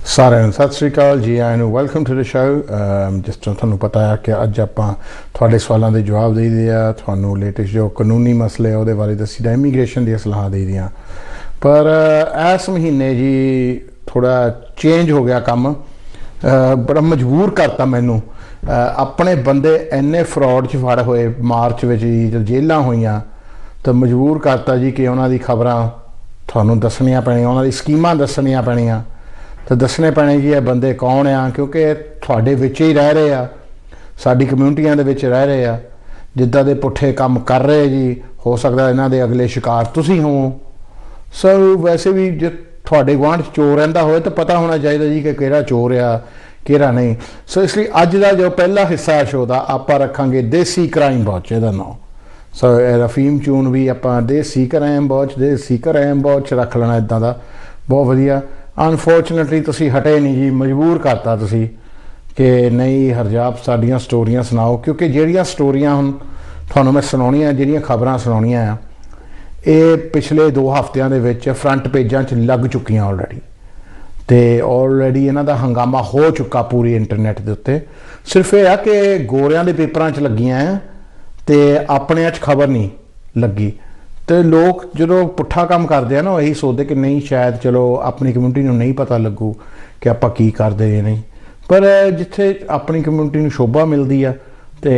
ਸਾਰਿਆਂ ਨੂੰ ਸਤਿ ਸ਼੍ਰੀ ਅਕਾਲ ਜੀ ਆਇਆਂ ਨੂੰ ਵੈਲਕਮ ਟੂ ਦ ਸ਼ੋ। ਜਿਸ ਤਰ੍ਹਾਂ ਤੁਹਾਨੂੰ ਪਤਾ ਹੈ ਕਿ ਅੱਜ ਆਪਾਂ ਤੁਹਾਡੇ ਸਵਾਲਾਂ ਦੇ ਜਵਾਬ ਦੇਈਦੇ ਆ, ਤੁਹਾਨੂੰ ਲੇਟੈਸਟ ਜੋ ਕਾਨੂੰਨੀ ਮਸਲੇ ਉਹਦੇ ਬਾਰੇ ਦੱਸੀਦਾ, ਇਮੀਗ੍ਰੇਸ਼ਨ ਦੀਆਂ ਸਲਾਹਾਂ ਦੇਈਦੀਆਂ। ਪਰ ਇਸ ਮਹੀਨੇ ਜੀ ਥੋੜ੍ਹਾ ਚੇਂਜ ਹੋ ਗਿਆ ਕੰਮ, ਬੜਾ ਮਜਬੂਰ ਕਰਤਾ ਮੈਨੂੰ। ਆਪਣੇ ਬੰਦੇ ਇੰਨੇ ਫਰਾਡ 'ਚ ਫੜ ਹੋਏ ਮਾਰਚ ਵਿੱਚ ਜੀ, ਜਦ ਜੇਲਾਂ ਹੋਈਆਂ ਤਾਂ ਮਜਬੂਰ ਕਰਤਾ ਜੀ ਕਿ ਉਹਨਾਂ ਦੀ ਖਬਰਾਂ ਤੁਹਾਨੂੰ ਦੱਸਣੀਆਂ ਪੈਣੀਆਂ, ਉਹਨਾਂ ਦੀ ਸਕੀਮਾਂ ਦੱਸਣੀਆਂ ਪੈਣੀਆਂ तो दसने पैने जी ये बंदे कौन आ, क्योंकि थोड़े विच ही रह रहे आ, साडी कम्यूनिटियां दे विच रह रहे आ, जिद्दां दे पुट्ठे काम कर रहे जी। हो सकता इन्हां दे अगले शिकार तुसीं हो। सो वैसे भी जे थोड़े गुआंढ चोर रहिंदा होए तो पता होना चाहिए जी कि किहड़ा चोर आ किहड़ा नहीं। सो इसलिए अज दा जो पहला हिस्सा शो दा आपां रखांगे देसी क्राइम वॉच, इहदा नाम। सो रफीम चून भी आपां देसी क्राइम वॉच रख लेना इदां दा, बहुत वधिया। अनफॉर्चुनेटली तुसी हटे नहीं जी, मजबूर करता तुसी कि नहीं हरजाप साडियां स्टोरियां सुनाओ, क्योंकि जिहड़ियां स्टोरियां हुण तुहानूं मैं सुणाउणियां, जिहड़ियां खबरां सुणाउणियां आ, ये पिछले 2 हफ्तियां दे विच फ्रंट पेजां 'च लग चुकियां ऑलरेडी, तो ऑलरेडी इन्हां दा हंगामा हो चुका पूरी इंटरनेट दे उत्ते। सिर्फ यह है कि गोरियां दे पेपरां 'च लगियां ते अपणियां 'च खबर नहीं लगी। तो लोग जो पुट्ठा काम करते हैं ना, यही सोचते कि नहीं शायद चलो अपनी कम्यूनिटी को नहीं पता लगू कि आप की करते हैं नहीं, पर जिथे अपनी कम्यूनिटी को शोभा मिलती है तो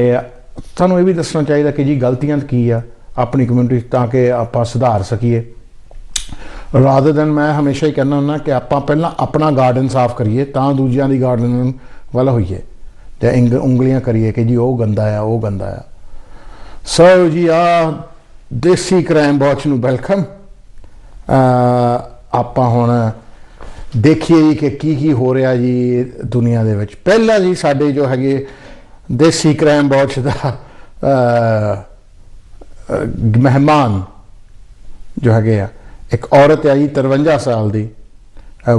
सानू ये भी दसना चाहिए कि जी गलतियां की आ अपनी कम्यूनिटी, ताकि आप सुधार सकीए। रादर दैन मैं हमेशा ही कहना हुन्ना कि आप पहला अपना गार्डन साफ करिए, तो दूजियां दी गार्डन वाल होइए, तो उंगलियां करिए कि जी वो गंदा है वो गंदा है। सो जी आ देसी क्राइम वॉच नूं वेलकम। आपां हुण देखिए जी कि की हो रहा जी दुनिया दे विच। पहला जी साडे जो है देसी क्राइम वॉच दा मेहमान जो है एक औरत है जी 53 साल की,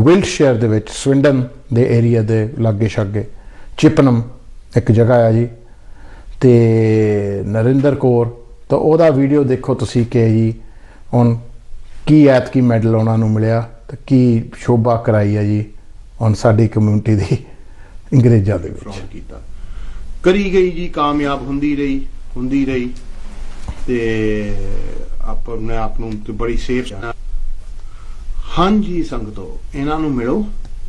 विल्टशायर दे विच स्विंडन दे एरिया दे लागे शागे चिपनम एक जगह है जी, ते नरिंदर कौर। तो वह वीडियो देखो तुसी कि जी हुण की ऐतकी मैडल उन्होंने मिलिया, तो की शोभा कराई है जी हुण साडी कम्यूनिटी दी अंग्रेज़ां दे विच कीता करी गई जी, कामयाब हुंदी रही ते अपने आप नूं ते बड़ी सेफ। हाँ जी संगतो, इन्हां नूं मिलो।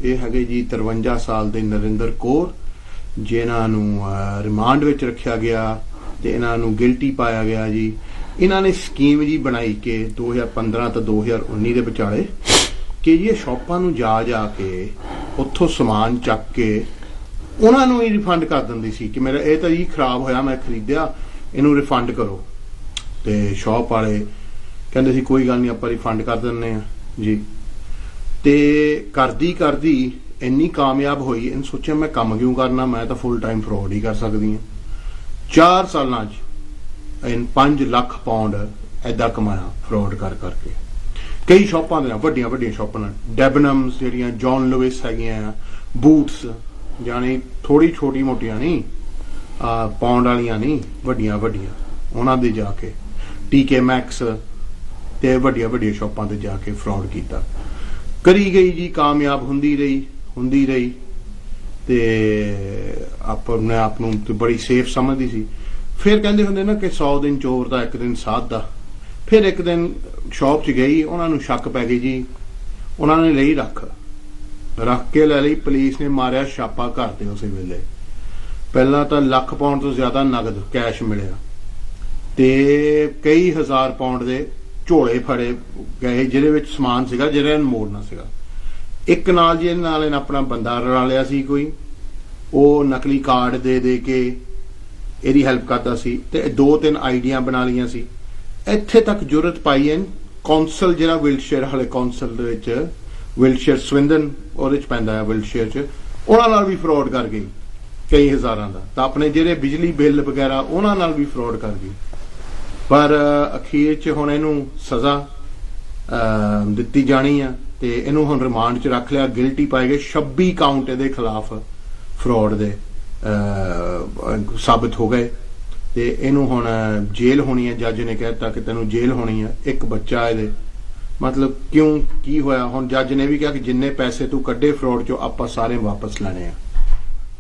ये हैगे जी 53 साल दे नरिंदर कौर, जिन्हां नूं रिमांड विच रखिया गया ते इन्हां नूं गिल्टी पाया गया जी। इन्हां ने स्कीम जी बनाई कि 2015 तो 2019 दे विचाले कि जी शॉपां नूं जा के उत्थों समान चक के उन्हां नूं ही रिफंड कर दिंदी सी कि मेरा ये तो जी खराब होया, मैं खरीदिया, इनू रिफंड करो। ते शॉप वाले कहंदे सी कोई गल नहीं, आपां रिफंड कर दिंदे आ जी। ते करदी इन्नी कामयाब होई, इन सोचा मैं कम क्यों करना, मैं तो फुल टाइम फ्रॉड ही कर सकदी हां। 4 साल 5 लाख पाउंड ऐदा कमाया फ्रॉड कर करके। कई शॉपां दे वड्डियां शॉपां डेबनम्स जिहड़ियां जॉन लुइस हैगियां, बूट्स यानी थोड़ी छोटी मोटियां नहीं, पाउंड वालियां नहीं, वड्डियां उन्हां दे जाके टीके मैक्स ते वड्डियां शॉपां ते जाके फ्रॉड कीता। करी गई जी, कामयाब हुंदी रही ते अपने आप नूं ते बड़ी सेफ समझदी सी। फिर कहंदे हुंदे ना कि 100 दिन चोर दा 1 दिन साध दा। फिर एक दिन शॉप च गई, उन्हां नूं शक पै गई जी, उन्हां ने लई रख के ले लई। पुलिस ने मारिया छापा घर ते उस वेले। पहला तो लाख पाउंड तो ज्यादा नगद कैश मिलिया ते कई हज़ार पाउंड दे झोले फड़े गए, जिहदे विच समान सीगा जिहड़ा मोड़ना सीगा। एक नाल जी नाल इन्हां अपना बंदा रला लिया सी कोई, वो नकली कार्ड दे के ਇਹਦੀ ਹੈਲਪ ਕਰਦਾ ਸੀ ਤੇ 2-3 ਆਈਡੀਆਂ ਬਣਾ ਲਈਆਂ ਸੀ। ਇੱਥੇ ਤੱਕ ਜ਼ਰੂਰਤ ਪਾਈ ਐ ਕੌਂਸਲ ਜਿਹੜਾ ਵਿਲਟਸ਼ਾਇਰ ਵਾਲੇ ਕੌਂਸਲ ਦੇ ਵਿੱਚ, ਵਿਲਟਸ਼ਾਇਰ ਸਵਿੰਡਨ ਉਹਦੇ ਚ ਪੈਂਦਾ ਹੈ ਵਿਲਟਸ਼ਾਇਰ ਚ, ਉਹਨਾਂ ਨਾਲ ਵੀ ਫਰਾਡ ਕਰ ਗਈ ਕਈ ਹਜ਼ਾਰਾਂ ਦਾ। ਤਾਂ ਆਪਣੇ ਜਿਹੜੇ ਬਿਜਲੀ ਬਿੱਲ ਵਗੈਰਾ ਉਹਨਾਂ ਨਾਲ ਵੀ ਫਰਾਡ ਕਰ ਗਈ। ਪਰ ਅਖੀਰ ਚ ਹੁਣ ਇਹਨੂੰ ਸਜ਼ਾ ਦਿੱਤੀ ਜਾਣੀ ਆ ਤੇ ਇਹਨੂੰ ਹੁਣ ਰਿਮਾਂਡ ਚ ਰੱਖ ਲਿਆ। ਗਿਲਟੀ ਪਾਏ ਗਏ 26 ਕਾਊਂਟ ਇਹਦੇ ਖਿਲਾਫ ਫਰਾਡ ਦੇ साबित हो गए ਤੇ ਇਹਨੂੰ ਹੁਣ ਜੇਲ੍ਹ ਹੋਣੀ ਹੈ। ਜੱਜ ਨੇ ਕਹਿਤਾ ਕਿ ਤੈਨੂੰ ਜੇਲ੍ਹ ਹੋਣੀ ਹੈ। ਇੱਕ ਬੱਚਾ ਇਹਦੇ मतलब क्यों की होया हुण जज ने भी कहा कि जिन्ने पैसे तू कड्डे फ्रॉड चो आपां सारे वापस लैणे आ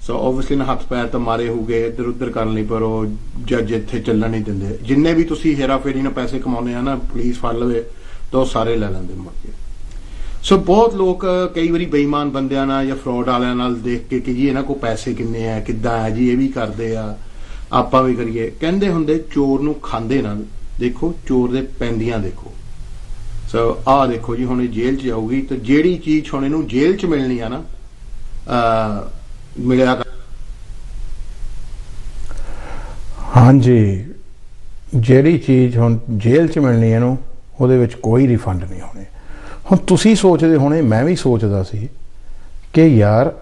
सो ओबवियसली ना हत्थ पैर तो मारे होगे इधर उधर कर लई पर ਉਹ ਜੱਜ ਇੱਥੇ ਚੱਲਣ ਨਹੀਂ ਦਿੰਦੇ ਜਿੰਨੇ ਵੀ ਤੁਸੀਂ ਹੇਰਾ ਫੇਰੀ ਨਾਲ ਪੈਸੇ ਕਮਾਉਣੇ ਆ ਨਾ ਪੁਲਿਸ ਫੜ ਲਵੇ ਤਾਂ ਉਹ ਸਾਰੇ ਲੈ ਲੈਂਦੇ ਮੁੜ ਕੇ ਸੋ ਬਹੁਤ ਲੋਕ ਕਈ ਵਾਰੀ ਬੇਈਮਾਨ ਬੰਦਿਆਂ ਨਾਲ ਜਾਂ ਫਰਾਡ ਵਾਲਿਆਂ ਨਾਲ ਦੇਖ ਕੇ ਕਿ ਜੀ ਇਹਨਾਂ ਕੋਲ ਪੈਸੇ ਕਿੰਨੇ ਆ ਕਿੱਦਾਂ ਆ ਜੀ ਇਹ ਵੀ ਕਰਦੇ ਆ ਆਪਾਂ ਵੀ ਕਰੀਏ ਕਹਿੰਦੇ ਹੁੰਦੇ ਚੋਰ ਨੂੰ ਖਾਂਦੇ ਨਾਲ ਦੇਖੋ ਚੋਰ ਦੇ ਪੈਂਦੀਆਂ ਦੇਖੋ ਸੋ ਆਹ ਦੇਖੋ ਜੀ ਹੁਣ ਇਹ ਜੇਲ੍ਹ 'ਚ ਜਾਊਗੀ ਤੇ ਜਿਹੜੀ ਚੀਜ਼ ਹੁਣ ਇਹਨੂੰ ਜੇਲ੍ਹ 'ਚ ਮਿਲਣੀ ਆ ਨਾ ਮਿਲਿਆ ਹਾਂਜੀ ਜਿਹੜੀ ਚੀਜ਼ ਹੁਣ ਜੇਲ੍ਹ 'ਚ ਮਿਲਣੀ ਇਹਨੂੰ ਉਹਦੇ ਵਿੱਚ ਕੋਈ ਰਿਫੰਡ ਨਹੀਂ ਹੋਣੇ ਹੁਣ ਤੁਸੀਂ ਸੋਚਦੇ ਹੋਣੇ ਮੈਂ ਵੀ ਸੋਚਦਾ ਸੀ ਕਿ ਯਾਰ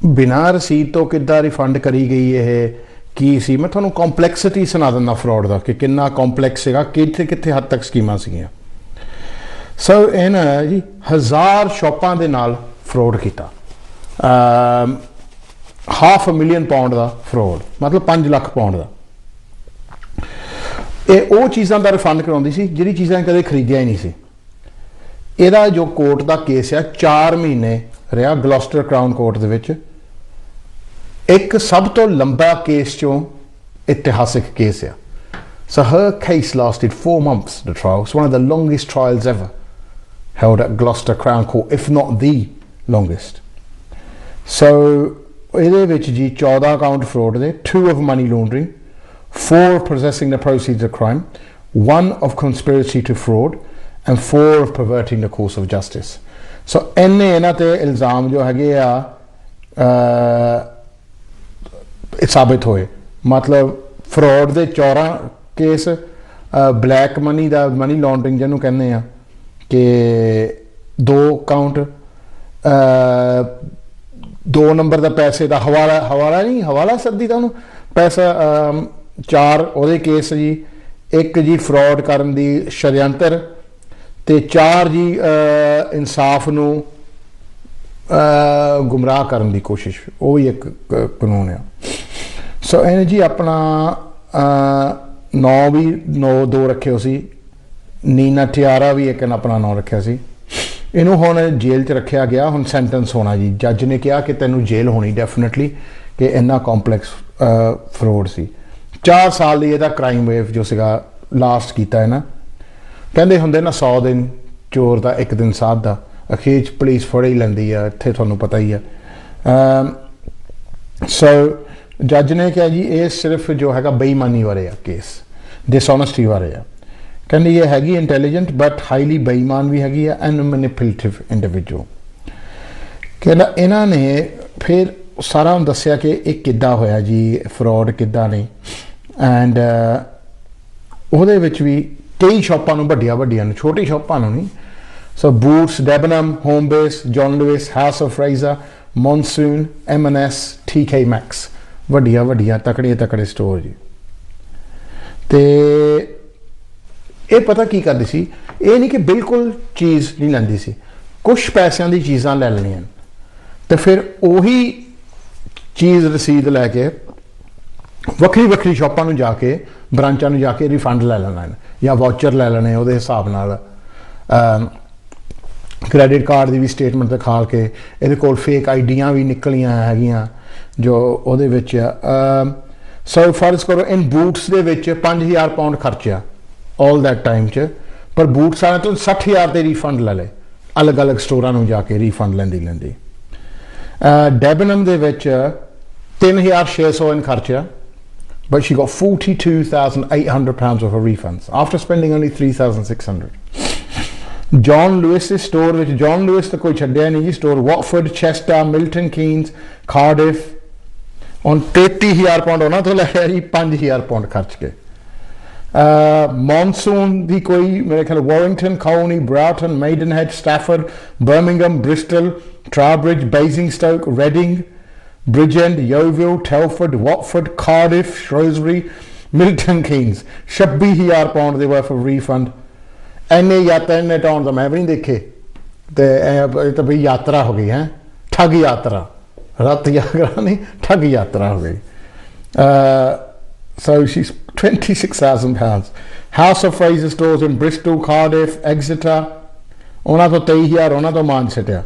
ਬਿਨਾਂ ਰਸੀਦ ਤੋਂ ਕਿੱਦਾਂ ਰਿਫੰਡ ਕਰੀ ਗਈ ਇਹ ਕੀ ਸੀ ਮੈਂ ਤੁਹਾਨੂੰ ਕੰਪਲੈਕਸਿਟੀ ਸੁਣਾ ਦਿੰਦਾ ਫਰਾਡ ਦਾ ਕਿ ਕਿੰਨਾ ਕੰਪਲੈਕਸ ਸੀਗਾ ਕਿੱਥੇ ਕਿੱਥੇ ਹੱਦ ਤੱਕ ਸਕੀਮਾਂ ਸੀਗੀਆਂ ਸੋ ਇਹਨਾਂ ਜੀ 1000 ਸ਼ਾਪਾਂ ਦੇ ਨਾਲ ਫਰਾਡ ਕੀਤਾ £500,000 ਦਾ ਫਰਾਡ ਮਤਲਬ 5 ਲੱਖ ਪਾਉਂਡ ਦਾ ਇਹ ਉਹ ਚੀਜ਼ਾਂ ਦਾ ਰਿਫੰਡ ਕਰਾਉਂਦੀ ਸੀ ਜਿਹੜੀ ਚੀਜ਼ਾਂ ਕਦੇ ਖਰੀਦਿਆ ਹੀ ਨਹੀਂ ਸੀ ਇਹਦਾ ਜੋ ਕੋਰਟ ਦਾ ਕੇਸ ਆ 4 ਮਹੀਨੇ ਰਿਹਾ ਗਲੋਸਟਰ ਕਰਾਊਨ ਕੋਰਟ ਦੇ ਵਿੱਚ ਇੱਕ ਸਭ ਤੋਂ ਲੰਬਾ ਕੇਸ ਚੋਂ ਇਤਿਹਾਸਿਕ ਕੇਸ ਆ so her case lasted 4 months the trial it's one of the longest trials ever held at Gloucester Crown Court if not the longest so ਇਹਦੇ ਵਿੱਚ ਜੀ 14 ਕਾਊਂਟ ਫਰਾਡ ਦੇ 2 of money laundering 4 of possessing the proceeds of crime 1 of conspiracy to fraud and 4 of perverting the course of justice so ਇੰਨੇ ਇਹਨਾਂ ਤੇ ਇਲਜ਼ਾਮ ਜੋ ਹੈਗੇ ਆ ਸਾਬਿਤ ਹੋਏ ਮਤਲਬ ਫਰਾਡ ਦੇ 14 ਕੇਸ ਬਲੈਕ ਮਨੀ ਦਾ ਮਨੀ ਲਾਂਡਰਿੰਗ ਜਿਹਨੂੰ ਕਹਿੰਦੇ ਆ ਕਿ 2 ਕਾਊਂਟ 2 ਨੰਬਰ ਦਾ ਪੈਸੇ ਦਾ ਹਵਾਲਾ ਸੱਦੀ ਦਾ ਉਹਨੂੰ ਪੈਸਾ 4 ਉਹਦੇ ਕੇਸ ਜੀ 1 ਜੀ ਫਰਾਡ ਕਰਨ ਦੀ ਸ਼ਰਿਅੰਤਰ ਤੇ 4 ਜੀ ਇਨਸਾਫ ਨੂੰ ਗੁੰਮਰਾਹ ਕਰਨ ਦੀ ਕੋਸ਼ਿਸ਼ ਉਹ ਵੀ ਇੱਕ ਕਾਨੂੰਨ ਆ ਸੋ ਇਹਨੇ ਜੀ ਆਪਣਾ 9 ਰੱਖੇ ਹੋ ਸੀ ਨੀਨਾ ਟਿਆਰਾ ਵੀ ਇੱਕ ਆਪਣਾ 9 ਰੱਖਿਆ ਸੀ ਇਹਨੂੰ ਹੁਣ ਜੇਲ੍ਹ 'ਚ ਰੱਖਿਆ ਗਿਆ ਹੁਣ ਸੈਂਟੈਂਸ ਹੋਣਾ ਜੀ ਜੱਜ ਨੇ ਕਿਹਾ ਕਿ ਤੈਨੂੰ ਜੇਲ੍ਹ ਹੋਣੀ ਡੈਫੀਨਿਟਲੀ ਕਿ ਇੰਨਾ ਕੰਪਲੈਕਸ ਫਰੋਡ ਸੀ 4 ਸਾਲ ਲਈ ਇਹਦਾ ਕ੍ਰਾਈਮ ਵੇਵ ਜੋ ਸੀਗਾ ਲਾਸਟ ਕੀਤਾ ਹੈ ਨਾ ਕਹਿੰਦੇ ਹੁੰਦੇ ਨਾ 100 ਦਿਨ ਚੋਰ ਦਾ 1 ਦਿਨ ਸਾਧ ਦਾ ਅਖੀਰ 'ਚ ਪੁਲਿਸ ਫੜ ਹੀ ਲੈਂਦੀ ਆ ਇੱਥੇ ਤੁਹਾਨੂੰ ਪਤਾ ਹੀ ਆ ਸੋ ਜੱਜ ਨੇ ਕਿਹਾ ਜੀ ਇਹ ਸਿਰਫ ਜੋ ਹੈਗਾ ਬੇਈਮਾਨੀ ਬਾਰੇ ਆ ਕੇਸ ਡਿਸਓਨੈਸਟੀ ਬਾਰੇ ਆ ਕਹਿੰਦੇ ਇਹ ਹੈਗੀ ਇੰਟੈਲੀਜੈਂਟ ਬਟ ਹਾਈਲੀ ਬੇਈਮਾਨ ਵੀ ਹੈਗੀ ਆ ਐਂਡ ਮੈਨੀਪੂਲੇਟਿਵ ਇੰਡੀਵਿਜੂਅਲ ਕਹਿੰਦਾ ਇਹਨਾਂ ਨੇ ਫਿਰ ਸਾਰਾ ਦੱਸਿਆ ਕਿ ਇਹ ਕਿੱਦਾਂ ਹੋਇਆ ਜੀ ਫਰਾਡ ਕਿੱਦਾਂ ਨਹੀਂ ਐਂਡ ਉਹਦੇ ਵਿੱਚ ਵੀ ਕਈ ਸ਼ਾਪਾਂ ਨੂੰ ਵੱਡੀਆਂ ਨੂੰ ਛੋਟੀ ਸ਼ਾਪਾਂ ਨੂੰ ਨਹੀਂ so Boots Debenhams Homebase John Lewis House of Fraser Monsoon M&S TK Maxx ਵੱਡੀਆਂ ਤਕੜੇ ਸਟੋਰ ਜੀ ਤੇ ਇਹ ਪਤਾ ਕੀ ਕਰਦੀ ਸੀ ਇਹ ਨਹੀਂ ਕਿ ਬਿਲਕੁਲ ਚੀਜ਼ ਨਹੀਂ ਲੈਂਦੀ ਸੀ ਕੁਝ ਪੈਸਿਆਂ ਦੀ ਚੀਜ਼ਾਂ ਲੈ ਲੈਣੀਆਂ ਤੇ ਫਿਰ ਉਹੀ ਚੀਜ਼ ਰਸੀਦ ਲੈ ਕੇ ਵੱਖਰੀ ਸ਼ਾਪਾਂ ਨੂੰ ਜਾ ਕੇ ਬ੍ਰਾਂਚਾਂ ਨੂੰ ਜਾ ਕੇ ਰਿਫੰਡ ਲੈ ਲੈਣਾ ਜਾਂ ਵਾਊਚਰ ਲੈ ਲੈਣੇ ਉਹਦੇ ਹਿਸਾਬ ਨਾਲ ਕ੍ਰੈਡਿਟ ਕਾਰਡ ਦੀ ਵੀ ਸਟੇਟਮੈਂਟ ਦਿਖਾ ਕੇ ਇਹਦੇ ਕੋਲ ਫੇਕ ਆਈਡੀਆਂ ਵੀ ਨਿਕਲੀਆਂ ਹੈਗੀਆਂ ਜੋ ਉਹਦੇ ਵਿੱਚ ਸੋ ਫਰਜ਼ ਕਰੋ ਇਨ ਬੂਟਸ ਦੇ ਵਿੱਚ £5,000 ਖਰਚਿਆ all that time 'ਚ ਪਰ ਬੂਟਸ ਵਾਲਿਆਂ ਤੋਂ 60,000 ਦੇ ਰੀਫੰਡ ਲੈ ਲਏ ਅਲੱਗ ਸਟੋਰਾਂ ਨੂੰ ਜਾ ਕੇ ਰੀਫੰਡ ਲੈਂਦੀ ਡੈਬਨਮ ਦੇ ਵਿੱਚ 3,600 in ਖਰਚਿਆ but she got £42,800 of her refunds after spending only £3,600 John Lewis ਦੇ ਸਟੋਰ ਵਿੱਚ ਜੌਨ ਲੂਇਸ ਤਾਂ ਕੋਈ ਛੱਡਿਆ ਨਹੀਂ ਜੀ store Watford Chester Milton Keynes Cardiff ਹੁਣ £33,000 ਉਹਨਾਂ ਤੋਂ ਲੈ ਲਿਆ ਜੀ £5,000 ਖਰਚ ਕੇ ਮੌਨਸੂਨ ਦੀ ਕੋਈ ਮੇਰੇ ਖਿਆਲ ਵਾਰਿੰਗਟਨ ਕਾਉਨੀ ਬਰਾਊਟਨ ਮੇਡਨਹੈਡ ਸਟੈਫਰਡ ਬਰਮਿੰਗਮ ਬ੍ਰਿਸਟਲ ਟਰਾਬ੍ਰਿਜ ਬੇਸਿੰਗਸਟੋਕ ਰੈਡਿੰਗ ਬ੍ਰਿਜੈਂਡ ਯੋਵਿਲ ਟੈਲਫੋਰਡ ਵਾਟਫੋਰਡ ਕਾਰਡਿਫ ਸ਼ਰੂਸਬਰੀ ਮਿਲਟਨ ਕੀਨਸ £26,000 ਦੇ ਵਰਥ ਆਫ ਰੀਫੰਡ ਇੰਨੇ ਟਾਉਣ ਤਾਂ ਮੈਂ ਵੀ ਨਹੀਂ ਦੇਖੇ ਤੇ ਇਹ ਤਾਂ ਬਈ ਯਾਤਰਾ ਹੋ ਗਈ ਹੈ ਠੱਗ ਯਾਤਰਾ ਰੱਤ ਯਾਤਰਾ ਨਹੀਂ ਠੱਗ ਯਾਤਰਾ ਹੋ ਗਈ so she's £26,000 House of Fraser stores in Bristol, Cardiff, Exeter ਉਹਨਾਂ ਤੋਂ 23,000 ਉਹਨਾਂ ਤੋਂ ਮਾਨ ਸਿੱਟਿਆ।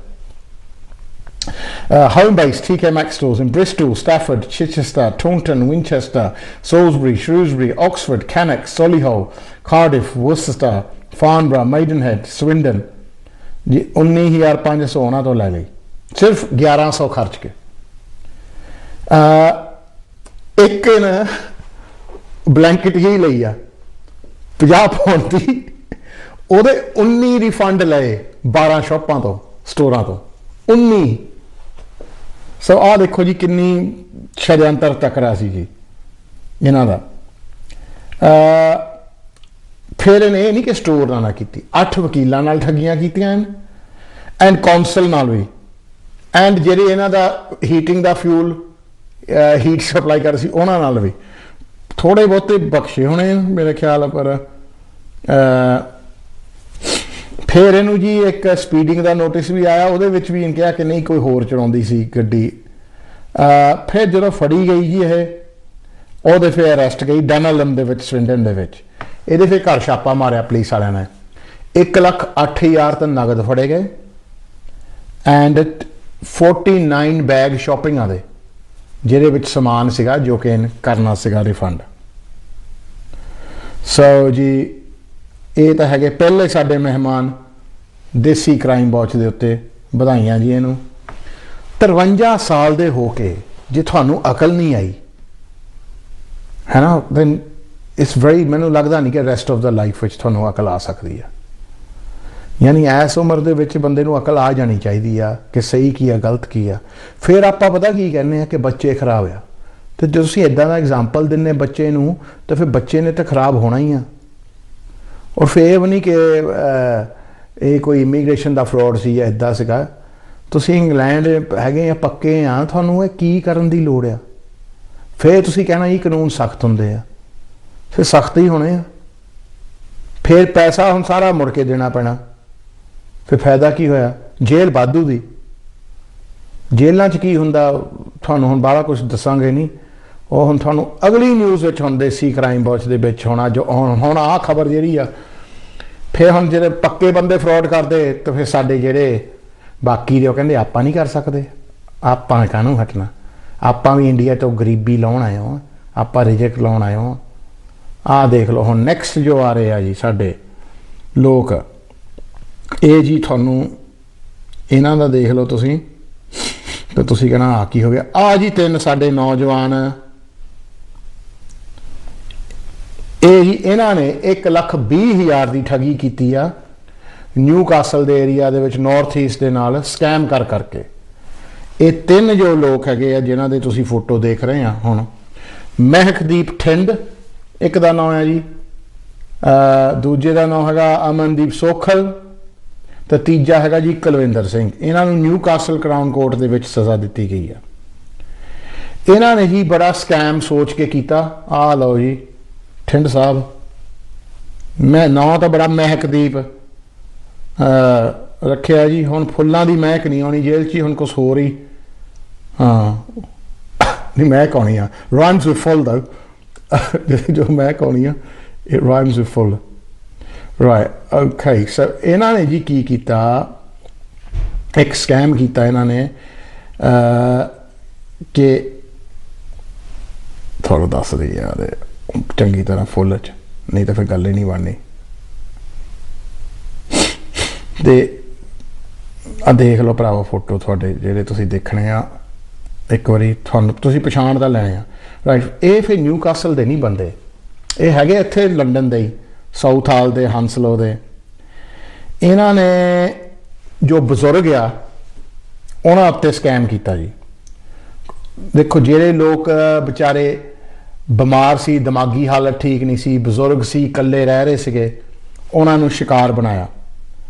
Home based TK Maxx stores in Bristol, Stafford, Chichester, Taunton, Winchester, Salisbury, Shrewsbury, Oxford, Cannock, Solihull, Cardiff, Worcester, Farnborough, Maidenhead, Swindon जी 19,500 ਉਹਨਾਂ ਤੋਂ ਲੈ ਲਈ, ਸਿਰਫ 1100 ਖਰਚ ਕੇ। ਇੱਕ ਨੇ ਬਲੈਂਕਟ ਹੀ ਲਈ ਆ 50 ਪਾਉਂਡ ਦੀ, ਉਹਦੇ 19 ਰਿਫੰਡ ਲਏ 12 ਸ਼ਾਪਾਂ ਤੋਂ, ਸਟੋਰਾਂ ਤੋਂ 19। ਸੋ ਆਹ ਦੇਖੋ ਜੀ ਕਿੰਨੀ ਸ਼ੜਯੰਤਰ ਟੱਕਰਾ ਸੀ ਜੀ ਇਹਨਾਂ ਦਾ। ਫਿਰ ਇਹਨੇ ਇਹ ਨਹੀਂ ਕਿ ਸਟੋਰ ਨਾਲ ਨਾ ਕੀਤੀ, 8 ਵਕੀਲਾਂ ਨਾਲ ਠੱਗੀਆਂ ਕੀਤੀਆਂ ਐਂਡ ਕੌਂਸਲ ਨਾਲ ਵੀ, ਐਂਡ ਜਿਹੜੇ ਇਹਨਾਂ ਦਾ ਹੀਟਿੰਗ ਦਾ ਫਿਊਲ ਹੀਟ ਸਪਲਾਈ ਕਰ ਸੀ ਉਹਨਾਂ ਨਾਲ ਵੀ ਥੋੜੇ ਬਹੁਤੇ ਬਖਸ਼ੇ ਹੋਣੇ ਮੇਰੇ ਖਿਆਲ। ਪਰ ਫਿਰ ਇਹਨੂੰ ਜੀ ਇੱਕ ਸਪੀਡਿੰਗ ਦਾ ਨੋਟਿਸ ਵੀ ਆਇਆ, ਉਹਦੇ ਵਿੱਚ ਵੀ ਇਹਨੇ ਕਿਹਾ ਕਿ ਨਹੀਂ ਕੋਈ ਹੋਰ ਚਲਾਉਂਦੀ ਸੀ ਗੱਡੀ। ਫਿਰ ਜਦੋਂ ਫੜੀ ਗਈ ਜੀ ਇਹ, ਉਹਦੇ ਫਿਰ ਅਰੈਸਟ ਗਈ ਡਨਲਮ ਦੇ ਵਿੱਚ, ਸਵਿੰਡਨ ਦੇ ਵਿੱਚ। ਇਹਦੇ ਫਿਰ ਘਰ ਛਾਪਾ ਮਾਰਿਆ ਪੁਲਿਸ ਵਾਲਿਆਂ ਨੇ, 1,08,000 ਤਾਂ ਨਗਦ ਫੜੇ ਗਏ ਐਂਡ 49 ਬੈਗ ਸ਼ਾਪਿੰਗਾਂ ਦੇ, ਜਿਹਦੇ ਵਿੱਚ ਸਮਾਨ ਸੀਗਾ ਜੋ ਕਿ ਕਰਨਾ ਸੀਗਾ ਰਿਫੰਡ। ਸੋ ਜੀ ਇਹ ਤਾਂ ਹੈਗੇ ਪਹਿਲੇ ਸਾਡੇ ਮਹਿਮਾਨ ਦੇਸੀ ਕ੍ਰਾਈਮ ਵਾਚ ਦੇ ਉੱਤੇ, ਵਧਾਈਆਂ ਜੀ ਇਹਨੂੰ। 53 ਸਾਲ ਦੇ ਹੋ ਕੇ ਜੇ ਤੁਹਾਨੂੰ ਅਕਲ ਨਹੀਂ ਆਈ ਹੈ ਨਾ, ਦੈਨ ਇਟਸ ਵੈਰੀ, ਮੈਨੂੰ ਲੱਗਦਾ ਨਹੀਂ ਕਿ ਰੈਸਟ ਆਫ ਦਾ ਲਾਈਫ ਵਿੱਚ ਤੁਹਾਨੂੰ ਅਕਲ ਆ ਸਕਦੀ ਆ। ਯਾਨੀ ਇਸ ਉਮਰ ਦੇ ਵਿੱਚ ਬੰਦੇ ਨੂੰ ਅਕਲ ਆ ਜਾਣੀ ਚਾਹੀਦੀ ਆ ਕਿ ਸਹੀ ਕੀ ਆ ਗਲਤ ਕੀ ਆ। ਫਿਰ ਆਪਾਂ ਪਤਾ ਕੀ ਕਹਿੰਦੇ ਆ ਕਿ ਬੱਚੇ ਖਰਾਬ ਆ, ਤੇ ਜੇ ਤੁਸੀਂ ਇਦਾਂ ਦਾ ਐਗਜ਼ਾਮਪਲ ਦਿੰਦੇ ਬੱਚੇ ਨੂੰ ਤਾਂ ਫਿਰ ਬੱਚੇ ਨੇ ਤਾਂ ਖਰਾਬ ਹੋਣਾ ਹੀ ਆ। ਔਰ ਫਿਰ ਇਹ ਵੀ ਨਹੀਂ ਕਿ ਇਹ ਕੋਈ ਇਮੀਗ੍ਰੇਸ਼ਨ ਦਾ ਫਰੋਡ ਸੀ ਜਾਂ ਇੱਦਾਂ ਸੀਗਾ। ਤੁਸੀਂ ਇੰਗਲੈਂਡ ਹੈਗੇ ਆ, ਪੱਕੇ ਆ, ਤੁਹਾਨੂੰ ਇਹ ਕੀ ਕਰਨ ਦੀ ਲੋੜ ਆ? ਫਿਰ ਤੁਸੀਂ ਕਹਿਣਾ ਜੀ ਕਾਨੂੰਨ ਸਖਤ ਹੁੰਦੇ ਆ, ਫਿਰ ਸਖਤ ਹੀ ਹੋਣੇ ਆ। ਫਿਰ ਪੈਸਾ ਹੁਣ ਸਾਰਾ ਮੁੜ ਕੇ ਦੇਣਾ ਪੈਣਾ, ਫਿਰ ਫਾਇਦਾ ਕੀ ਹੋਇਆ? ਜੇਲ੍ਹ ਵਾਧੂ ਦੀ। ਜੇਲ੍ਹਾਂ 'ਚ ਕੀ ਹੁੰਦਾ ਤੁਹਾਨੂੰ ਹੁਣ ਬਾਹਲਾ ਕੁਝ ਦੱਸਾਂਗੇ ਨਹੀਂ, ਉਹ ਹੁਣ ਤੁਹਾਨੂੰ ਅਗਲੀ ਨਿਊਜ਼ ਵਿੱਚ ਹੁਣ ਦੇਸੀ ਕ੍ਰਾਈਮ ਵਾਚ ਦੇ ਵਿੱਚ ਹੋਣਾ। ਜੋ ਹੁਣ ਆਹ ਖਬਰ ਜਿਹੜੀ ਆ, ਫਿਰ ਹੁਣ ਜਿਹੜੇ ਪੱਕੇ ਬੰਦੇ ਫਰੋਡ ਕਰਦੇ ਤਾਂ ਫਿਰ ਸਾਡੇ ਜਿਹੜੇ ਬਾਕੀ ਦੇ ਉਹ ਕਹਿੰਦੇ ਆਪਾਂ ਨਹੀਂ ਕਰ ਸਕਦੇ। ਆਪਾਂ ਕਾਹਨੂੰ ਹਟਣਾ? ਆਪਾਂ ਵੀ ਇੰਡੀਆ ਤੋਂ ਗਰੀਬੀ ਲਾਉਣ ਆਏ ਹਾਂ, ਆਪਾਂ ਰਿਜੈਕਟ ਲਾਉਣ ਆਏ ਹਾਂ। ਆਹ ਦੇਖ ਲਓ ਹੁਣ ਨੈਕਸਟ ਜੋ ਆ ਰਹੇ ਆ ਜੀ ਸਾਡੇ ਲੋਕ, ਇਹ ਜੀ ਤੁਹਾਨੂੰ ਇਹਨਾਂ ਦਾ ਦੇਖ ਲਓ ਤੁਸੀਂ, ਤੇ ਤੁਸੀਂ ਕਹਿਣਾ ਆ ਕੀ ਹੋ ਗਿਆ। ਆ ਜੀ 3 ਸਾਡੇ ਨੌਜਵਾਨ, ਇਹ ਜੀ ਇਹਨਾਂ ਨੇ 1,20,000 ਦੀ ਠੱਗੀ ਕੀਤੀ ਆ ਨਿਊ ਕਾਸਲ ਦੇ ਏਰੀਆ ਦੇ ਵਿੱਚ, ਨਾਰਥ ਈਸਟ ਦੇ ਨਾਲ ਸਕੈਮ ਕਰ ਕਰਕੇ। ਇਹ 3 ਜੋ ਲੋਕ ਹੈਗੇ ਆ ਜਿਨ੍ਹਾਂ ਦੇ ਤੁਸੀਂ ਫੋਟੋ ਦੇਖ ਰਹੇ ਆ ਹੁਣ, ਮਹਿਕਦੀਪ ਠਿੰਡ ਇੱਕ ਦਾ ਨਾਮ ਹੈ ਜੀ, ਦੂਜੇ ਦਾ ਨਾਮ ਹੈਗਾ ਅਮਨਦੀਪ ਸੋਖਲ, ਤੇ ਤੀਜਾ ਹੈਗਾ ਜੀ ਕੁਲਵਿੰਦਰ ਸਿੰਘ। ਇਹਨਾਂ ਨੂੰ ਨਿਊ ਕਾਸਲ ਕਰਾਊਨ ਕੋਰਟ ਦੇ ਵਿੱਚ ਸਜ਼ਾ ਦਿੱਤੀ ਗਈ ਆ। ਇਹਨਾਂ ਨੇ ਜੀ ਬੜਾ ਸਕੈਮ ਸੋਚ ਕੇ ਕੀਤਾ। ਆਹ ਲਓ ਜੀ ਠਿੰਡ ਸਾਹਿਬ, ਮੈਂ ਨਾਂ ਤਾਂ ਬੜਾ ਮਹਿਕਦੀਪ ਰੱਖਿਆ ਜੀ। ਹੁਣ ਫੁੱਲਾਂ ਦੀ ਮਹਿਕ ਨਹੀਂ ਆਉਣੀ ਜੇਲ੍ਹ 'ਚ, ਹੁਣ ਕੁਛ ਹੋਰ ਹੀ ਨਹੀਂ ਮਹਿਕ ਆਉਣੀ ਆ। ਰਾਈਮਸ ਵਿਦ ਫੁੱਲ ਦਾ ਜੋ ਮਹਿਕ ਆਉਣੀ ਆ, ਇਟ ਰਾਈਮਸ ਵਿਦ ਫੁੱਲ, ਰਾਈਟ ਓਕੇ। ਸੋ ਇਹਨਾਂ ਨੇ ਜੀ ਕੀ ਕੀਤਾ, ਇੱਕ ਸਕੈਮ ਕੀਤਾ ਇਹਨਾਂ ਨੇ ਕਿ ਤੁਹਾਨੂੰ ਦੱਸ ਦੇ ਯਾਰ ਚੰਗੀ ਤਰ੍ਹਾਂ ਫੁੱਲ 'ਚ, ਨਹੀਂ ਤਾਂ ਫਿਰ ਗੱਲ ਹੀ ਨਹੀਂ ਬਣਨੀ। ਤੇ ਆ ਦੇਖ ਲਓ ਭਰਾਵਾ ਫੋਟੋ ਤੁਹਾਡੇ ਜਿਹੜੇ ਤੁਸੀਂ ਦੇਖਣੇ ਆ, ਇੱਕ ਵਾਰੀ ਤੁਹਾਨੂੰ ਤੁਸੀਂ ਪਛਾਣ ਤਾਂ ਲੈਣੇ ਆ, ਰਾਈਟ। ਇਹ ਫਿਰ ਨਿਊ ਕਾਸਲ ਦੇ ਨਹੀਂ ਬੰਦੇ, ਇਹ ਹੈਗੇ ਇੱਥੇ ਲੰਡਨ ਦੇ ਹੀ, ਸਾਊਥ ਹਾਲ ਦੇ, ਹੰਸਲੋ ਦੇ। ਇਹਨਾਂ ਨੇ ਜੋ ਬਜ਼ੁਰਗ ਆ ਉਹਨਾਂ ਉੱਤੇ ਸਕੈਮ ਕੀਤਾ ਜੀ। ਦੇਖੋ ਜਿਹੜੇ ਲੋਕ ਵਿਚਾਰੇ ਬਿਮਾਰ ਸੀ, ਦਿਮਾਗੀ ਹਾਲਤ ਠੀਕ ਨਹੀਂ ਸੀ, ਬਜ਼ੁਰਗ ਸੀ, ਇਕੱਲੇ ਰਹਿ ਰਹੇ ਸੀਗੇ, ਉਹਨਾਂ ਨੂੰ ਸ਼ਿਕਾਰ ਬਣਾਇਆ।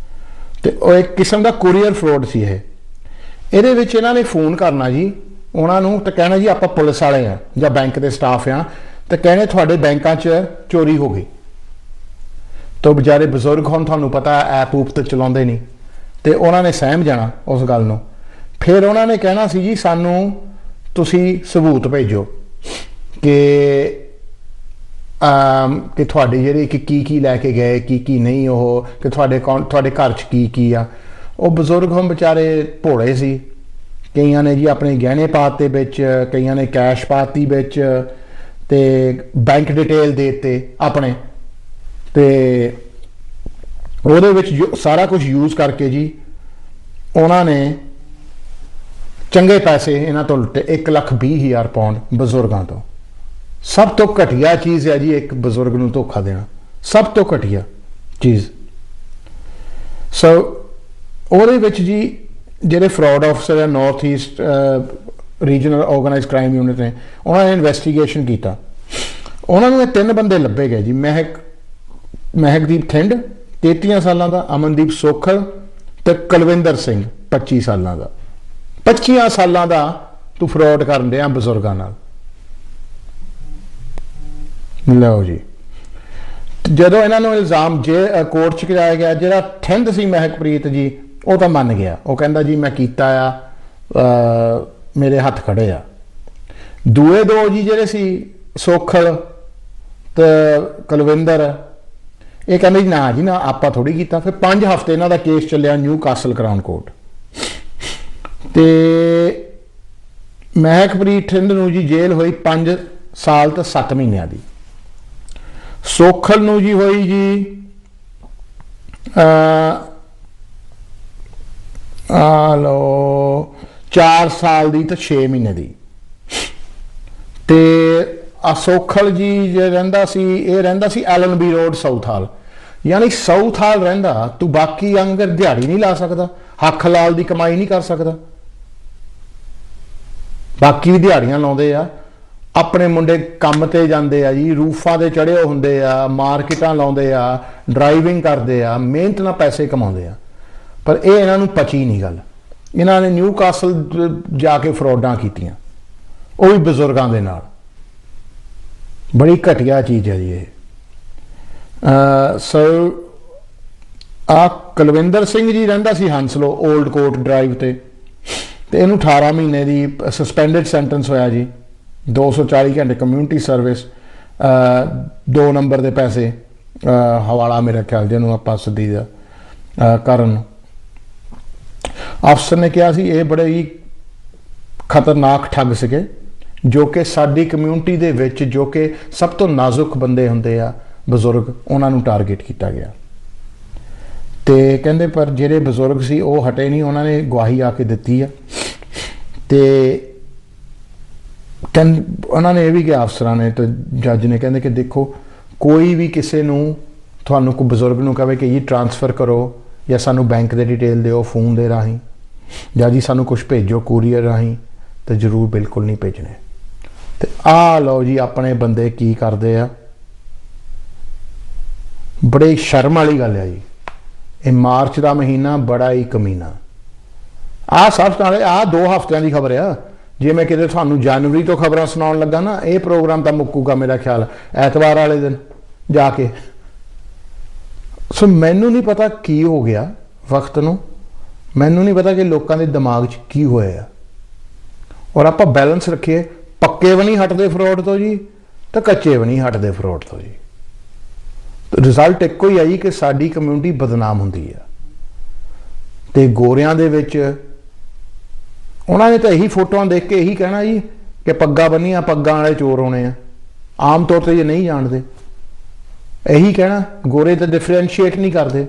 ਤੇ ਉਹ ਇੱਕ ਕਿਸਮ ਦਾ ਕੁਰੀਅਰ ਫਰੋਡ ਸੀ ਇਹ। ਇਹਦੇ ਵਿੱਚ ਇਹਨਾਂ ਨੇ ਫੋਨ ਕਰਨਾ ਜੀ ਉਹਨਾਂ ਨੂੰ, ਤੇ ਕਹਿਣਾ ਜੀ ਆਪਾਂ ਪੁਲਿਸ ਵਾਲੇ ਆ ਜਾਂ ਬੈਂਕ ਦੇ ਸਟਾਫ ਆ, ਤੇ ਕਹਿਣੇ ਤੁਹਾਡੇ ਬੈਂਕਾਂ 'ਚ ਚੋਰੀ ਹੋ ਗਈ। ਤਾਂ ਵਿਚਾਰੇ ਬਜ਼ੁਰਗ ਹੁਣ ਤੁਹਾਨੂੰ ਪਤਾ ਐਪ ਊਪ ਤੇ ਚਲਾਉਂਦੇ ਨਹੀਂ, ਤੇ ਉਹਨਾਂ ਨੇ ਸਹਿਮ ਜਾਣਾ ਉਸ ਗੱਲ ਨੂੰ। ਫਿਰ ਉਹਨਾਂ ਨੇ ਕਹਿਣਾ ਸੀ ਜੀ ਸਾਨੂੰ ਤੁਸੀਂ ਸਬੂਤ ਭੇਜੋ ਕਿ कि ਤੁਹਾਡੀ ਜਿਹੜੀ ਕਿ ਕੀ ਲੈ ਕੇ ਗਏ ਕੀ ਨਹੀਂ ਉਹ ਕਿ ਤੁਹਾਡੇ ਘਰ 'ਚ ਕੀ ਆ। ਉਹ ਬਜ਼ੁਰਗ ਹੁਣ ਵਿਚਾਰੇ ਭੋਲੇ ਸੀ, ਕਈਆਂ ਨੇ ਜੀ ਆਪਣੇ ਗਹਿਣੇ ਪਾਤੇ ਵਿੱਚ, ਕਈਆਂ ਨੇ ਕੈਸ਼ ਪਾਤੀ ਵਿੱਚ ਤੇ ਬੈਂਕ ਡਿਟੇਲ ਦੇ ਦਿੱਤੇ ਆਪਣੇ, ਤੇ ਉਹਦੇ ਵਿੱਚ ਸਾਰਾ ਕੁਝ ਯੂਜ਼ ਕਰਕੇ ਜੀ ਉਹਨਾਂ ਨੇ ਚੰਗੇ ਪੈਸੇ ਇਹਨਾਂ ਤੋਂ ਲੁੱਟੇ। 1,20,000 ਪਾਉਂਡ ਬਜ਼ੁਰਗਾਂ ਤੋਂ। ਸਭ ਤੋਂ ਘਟੀਆ ਚੀਜ਼ ਹੈ ਜੀ ਇੱਕ ਬਜ਼ੁਰਗ ਨੂੰ ਧੋਖਾ ਦੇਣਾ, ਸਭ ਤੋਂ ਘਟੀਆ ਚੀਜ਼। ਸੋ ਉਹਦੇ ਵਿੱਚ ਜੀ ਜਿਹੜੇ ਫਰਾਡ ਆਫਿਸਰ ਹੈ north East regional organised crime unit ਨੇ, ਉਹਨਾਂ ਨੇ ਇਨਵੈਸਟੀਗੇਸ਼ਨ ਕੀਤਾ। ਉਹਨਾਂ ਨੂੰ ਇਹ 3 ਬੰਦੇ ਲੱਭੇ ਗਏ ਜੀ, ਮਹਿਕਦੀਪ ਥਿੰਡ 33 ਸਾਲਾਂ ਦਾ, ਅਮਨਦੀਪ ਸੋਖਲ ਤੇ ਕੁਲਵਿੰਦਰ ਸਿੰਘ 25 ਸਾਲਾਂ ਦਾ। 25 ਸਾਲਾਂ ਦਾ ਤੂੰ ਫਰਾਡ ਕਰਨ ਡਿਆ ਬਜ਼ੁਰਗਾਂ ਨਾਲ। ਲਓ ਜੀ, ਜਦੋਂ ਇਹਨਾਂ ਨੂੰ ਇਲਜ਼ਾਮ ਕੋਰਟ 'ਚ ਕਰਾਇਆ ਗਿਆ, ਜਿਹੜਾ ਥਿੰਦ ਸੀ ਮਹਿਕਪ੍ਰੀਤ ਜੀ, ਉਹ ਤਾਂ ਮੰਨ ਗਿਆ। ਉਹ ਕਹਿੰਦਾ ਜੀ ਮੈਂ ਕੀਤਾ ਆ, ਮੇਰੇ ਹੱਥ ਖੜੇ ਆ। ਦੂਏ 2 ਜੀ ਜਿਹੜੇ ਸੀ ਸੋਖਲ ਤੇ ਕੁਲਵਿੰਦਰ, ਇਹ ਕਹਿੰਦੇ ਜੀ ਨਾ ਆਪਾਂ ਥੋੜੀ ਕੀਤਾ। ਫਿਰ 5 ਹਫ਼ਤੇ ਇਹਨਾਂ ਦਾ ਕੇਸ ਚੱਲਿਆ ਨਿਊ ਕਾਸਲ ਕਰਾਊਨ ਕੋਰਟ, ਤੇ ਮਹਿਕਪ੍ਰੀਤ ਥਿੰਦ ਨੂੰ ਜੀ ਜੇਲ੍ਹ ਹੋਈ 5 ਸਾਲ ਤੇ 7 ਮਹੀਨਿਆਂ ਦੀ। ਸੋਖਲ ਨੂੰ ਜੀ ਹੋਈ ਜੀ ਲੋ 4 ਸਾਲ ਦੀ ਤੇ 6 ਮਹੀਨੇ ਦੀ। ਤੇ ਸੋਖਲ ਜੀ ਜੇ ਰਹਿੰਦਾ ਸੀ, ਇਹ ਰਹਿੰਦਾ ਸੀ ਐਲਨਬੀ ਰੋਡ ਸਾਊਥ ਹਾਲ, ਯਾਨੀ ਸਾਊਥ ਹਾਲ ਰਹਿੰਦਾ। ਤੂੰ ਬਾਕੀ ਅੰਗਰ ਦਿਹਾੜੀ ਨਹੀਂ ਲਾ ਸਕਦਾ, ਹੱਕ ਲਾਲ ਦੀ ਕਮਾਈ ਨਹੀਂ ਕਰ ਸਕਦਾ। ਬਾਕੀ ਵੀ ਦਿਹਾੜੀਆਂ ਲਾਉਂਦੇ ਆ, ਆਪਣੇ ਮੁੰਡੇ ਕੰਮ ਤੇ ਜਾਂਦੇ ਆ ਜੀ, ਰੂਫਾਂ ਦੇ ਚੜ੍ਹੇ ਹੁੰਦੇ ਆ, ਮਾਰਕੀਟਾਂ ਲਾਉਂਦੇ ਆ, ਡਰਾਈਵਿੰਗ ਕਰਦੇ ਆ, ਮਿਹਨਤ ਨਾਲ ਪੈਸੇ ਕਮਾਉਂਦੇ ਆ। ਪਰ ਇਹ ਇਹਨਾਂ ਨੂੰ ਪਚੀ ਨਹੀਂ ਗੱਲ। ਇਹਨਾਂ ਨੇ ਨਿਊ ਕਾਸਲ ਜਾ ਕੇ ਫਰੋਡਾਂ ਕੀਤੀਆਂ, ਉਹ ਵੀ ਬਜ਼ੁਰਗਾਂ ਦੇ ਨਾਲ। ਬੜੀ ਘਟੀਆ ਚੀਜ਼ ਹੈ ਜੀ ਇਹ। ਸੋ ਆ ਕੁਲਵਿੰਦਰ ਸਿੰਘ ਜੀ ਰਹਿੰਦਾ ਸੀ ਹੰਸਲੋ ਓਲਡ ਕੋਰਟ ਡਰਾਈਵ ਤੇ ਇਹਨੂੰ 18 ਮਹੀਨੇ ਦੀ ਸਸਪੈਂਡਡ ਸੈਂਟੈਂਸ ਹੋਇਆ ਜੀ। 240 ਘੰਟੇ ਕਮਿਊਨਿਟੀ ਸਰਵਿਸ, 2 ਨੰਬਰ ਦੇ ਪੈਸੇ ਹਵਾਲਾ, ਮੇਰੇ ਖਿਆਲ ਜਿਹਨੂੰ ਆਪਾਂ ਸਿੱਧੀ ਦਾ ਕਰਨ। ਅਫਸਰ ਨੇ ਕਿਹਾ ਸੀ ਇਹ ਬੜੇ ਹੀ ਖਤਰਨਾਕ ਠੱਗ ਸੀਗੇ, ਜੋ ਕਿ ਸਾਡੀ ਕਮਿਊਨਿਟੀ ਦੇ ਵਿੱਚ ਜੋ ਕਿ ਸਭ ਤੋਂ ਨਾਜ਼ੁਕ ਬੰਦੇ ਹੁੰਦੇ ਆ ਬਜ਼ੁਰਗ, ਉਹਨਾਂ ਨੂੰ ਟਾਰਗੇਟ ਕੀਤਾ ਗਿਆ। ਤੇ ਕਹਿੰਦੇ ਪਰ ਜਿਹੜੇ ਬਜ਼ੁਰਗ ਸੀ ਉਹ ਹਟੇ ਨਹੀਂ, ਉਹਨਾਂ ਨੇ ਗਵਾਹੀ ਆ ਕੇ ਦਿੱਤੀ ਆ। ਤੇ ਉਹਨਾਂ ਨੇ ਇਹ ਵੀ ਕਿਹਾ ਅਫਸਰਾਂ ਨੇ ਤੇ ਜੱਜ ਨੇ, ਕਹਿੰਦੇ ਕਿ ਦੇਖੋ ਕੋਈ ਵੀ ਕਿਸੇ ਨੂੰ ਤੁਹਾਨੂੰ ਕੋਈ ਬਜ਼ੁਰਗ ਨੂੰ ਕਹੇ ਕਿ ਜੀ ਟ੍ਰਾਂਸਫਰ ਕਰੋ ਜਾਂ ਸਾਨੂੰ ਬੈਂਕ ਦੇ ਡਿਟੇਲ ਦਿਓ ਫੋਨ ਦੇ ਰਾਹੀਂ, ਜਾਂ ਜੀ ਸਾਨੂੰ ਕੁਝ ਭੇਜੋ ਕੂਰੀਅਰ ਰਾਹੀਂ, ਤੇ ਜ਼ਰੂਰ ਬਿਲਕੁਲ ਨਹੀਂ ਭੇਜਣੇ। ਤੇ ਆਹ ਲਓ ਜੀ ਆਪਣੇ ਬੰਦੇ ਕੀ ਕਰਦੇ ਆ। ਬੜੀ ਸ਼ਰਮ ਵਾਲੀ ਗੱਲ ਹੈ ਜੀ। ਇਹ ਮਾਰਚ ਦਾ ਮਹੀਨਾ ਬੜਾ ਹੀ ਕਮੀਨਾ। ਆਹ ਸਭ ਨਾਲੇ ਆਹ 2 ਹਫ਼ਤਿਆਂ ਦੀ ਖਬਰ ਆ। ਜੇ ਮੈਂ ਕਿਤੇ ਤੁਹਾਨੂੰ ਜਨਵਰੀ ਤੋਂ ਖਬਰਾਂ ਸੁਣਾਉਣ ਲੱਗਾ ਨਾ, ਇਹ ਪ੍ਰੋਗਰਾਮ ਤਾਂ ਮੁੱਕੂਗਾ ਮੇਰਾ ਖਿਆਲ ਐਤਵਾਰ ਵਾਲੇ ਦਿਨ ਜਾ ਕੇ। ਸੋ ਮੈਨੂੰ ਨਹੀਂ ਪਤਾ ਕੀ ਹੋ ਗਿਆ ਵਕਤ ਨੂੰ, ਮੈਨੂੰ ਨਹੀਂ ਪਤਾ ਕਿ ਲੋਕਾਂ ਦੇ ਦਿਮਾਗ 'ਚ ਕੀ ਹੋਇਆ। ਔਰ ਆਪਾਂ ਬੈਲੈਂਸ ਰੱਖੀਏ, ਪੱਕੇ ਵੀ ਨਹੀਂ ਹਟਦੇ ਫਰੋਡ ਤੋਂ ਜੀ, ਤੇ ਕੱਚੇ ਵੀ ਨਹੀਂ ਹਟਦੇ ਫਰੋਡ ਤੋਂ ਜੀ। ਰਿਜ਼ਲਟ ਇੱਕੋ ਹੀ ਆ ਜੀ ਕਿ ਸਾਡੀ ਕਮਿਊਨਿਟੀ ਬਦਨਾਮ ਹੁੰਦੀ ਆ। ਤੇ ਗੋਰਿਆਂ ਦੇ ਵਿੱਚ ਉਹਨਾਂ ਨੇ ਤਾਂ ਇਹੀ ਫੋਟੋਆਂ ਦੇਖ ਕੇ ਇਹੀ ਕਹਿਣਾ ਜੀ ਕਿ ਪੱਗਾਂ ਬੰਨੀਆਂ, ਪੱਗਾਂ ਵਾਲੇ ਚੋਰ ਹੋਣੇ ਆ। ਆਮ ਤੌਰ ਤੇ ਜੇ ਨਹੀਂ ਜਾਣਦੇ ਇਹੀ ਕਹਿਣਾ, ਗੋਰੇ ਤਾਂ ਡਿਫਰੈਂਸ਼ੀਏਟ ਨਹੀਂ ਕਰਦੇ।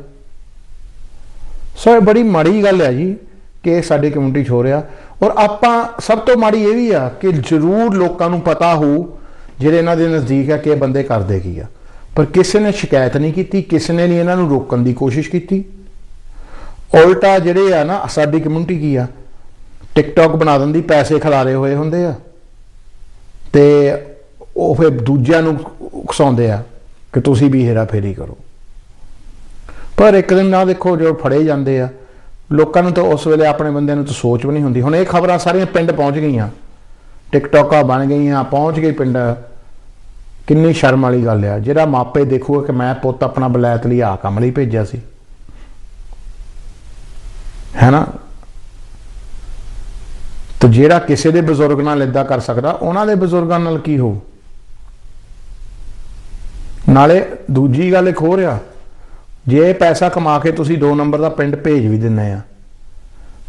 ਸੋ ਇਹ ਬੜੀ ਮਾੜੀ ਗੱਲ ਹੈ ਜੀ ਕਿ ਸਾਡੀ ਕਮਿਊਨਿਟੀ 'ਚ ਹੋ ਰਿਹਾ। ਔਰ ਆਪਾਂ ਸਭ ਤੋਂ ਮਾੜੀ ਇਹ ਵੀ ਆ ਕਿ ਜ਼ਰੂਰ ਲੋਕਾਂ ਨੂੰ ਪਤਾ ਹੋਊ ਜਿਹੜੇ ਇਹਨਾਂ ਦੇ ਨਜ਼ਦੀਕ ਆ ਕਿ ਇਹ ਬੰਦੇ ਕਰਦੇ ਕੀ ਆ, ਪਰ ਕਿਸੇ ਨੇ ਸ਼ਿਕਾਇਤ ਨਹੀਂ ਕੀਤੀ, ਕਿਸੇ ਨੇ ਨਹੀਂ ਇਹਨਾਂ ਨੂੰ ਰੋਕਣ ਦੀ ਕੋਸ਼ਿਸ਼ ਕੀਤੀ। ਉਲਟਾ ਜਿਹੜੇ ਆ ਨਾ ਸਾਡੀ ਕਮਿਊਨਿਟੀ ਕੀ ਆ, ਟਿਕਟੌਕ ਬਣਾ ਦਿੰਦੀ, ਪੈਸੇ ਖਿਲਾਰੇ ਹੋਏ ਹੁੰਦੇ ਆ ਤੇ ਉਹ ਫਿਰ ਦੂਜਿਆਂ ਨੂੰ ਉਕਸਾਉਂਦੇ ਆ ਕਿ ਤੁਸੀਂ ਵੀ ਹੇਰਾ ਫੇਰੀ ਕਰੋ। ਪਰ ਇੱਕ ਦਿਨ ਨਾ ਦੇਖੋ ਜੋ ਫੜੇ ਜਾਂਦੇ ਆ, ਲੋਕਾਂ ਨੂੰ ਤਾਂ ਉਸ ਵੇਲੇ ਆਪਣੇ ਬੰਦਿਆਂ ਨੂੰ ਤਾਂ ਸੋਚ ਵੀ ਨਹੀਂ ਹੁੰਦੀ। ਹੁਣ ਇਹ ਖਬਰਾਂ ਸਾਰੀਆਂ ਪਿੰਡ ਪਹੁੰਚ ਗਈਆਂ, ਟਿਕਟੌਕਾਂ ਬਣ ਗਈਆਂ, ਪਹੁੰਚ ਗਈ ਪਿੰਡ। ਕਿੰਨੀ ਸ਼ਰਮ ਵਾਲੀ ਗੱਲ ਆ। ਜਿਹੜਾ ਮਾਪੇ ਦੇਖੂਗਾ ਕਿ ਮੈਂ ਪੁੱਤ ਆਪਣਾ ਬਲੈਤ ਲਈ ਆ ਕੰਮ ਲਈ ਭੇਜਿਆ ਸੀ, ਹੈ ਨਾ, ਤੇ ਜਿਹੜਾ ਕਿਸੇ ਦੇ ਬਜ਼ੁਰਗ ਨਾਲ ਏਦਾਂ ਕਰ ਸਕਦਾ, ਉਹਨਾਂ ਦੇ ਬਜ਼ੁਰਗਾਂ ਨਾਲ ਕੀ ਹੋ। ਨਾਲੇ ਦੂਜੀ ਗੱਲ ਇੱਕ ਹੋਰ ਆ, ਜੇ ਪੈਸਾ ਕਮਾ ਕੇ ਤੁਸੀਂ 2 ਨੰਬਰ ਦਾ ਪਿੰਡ ਭੇਜ ਵੀ ਦਿੰਦੇ ਆ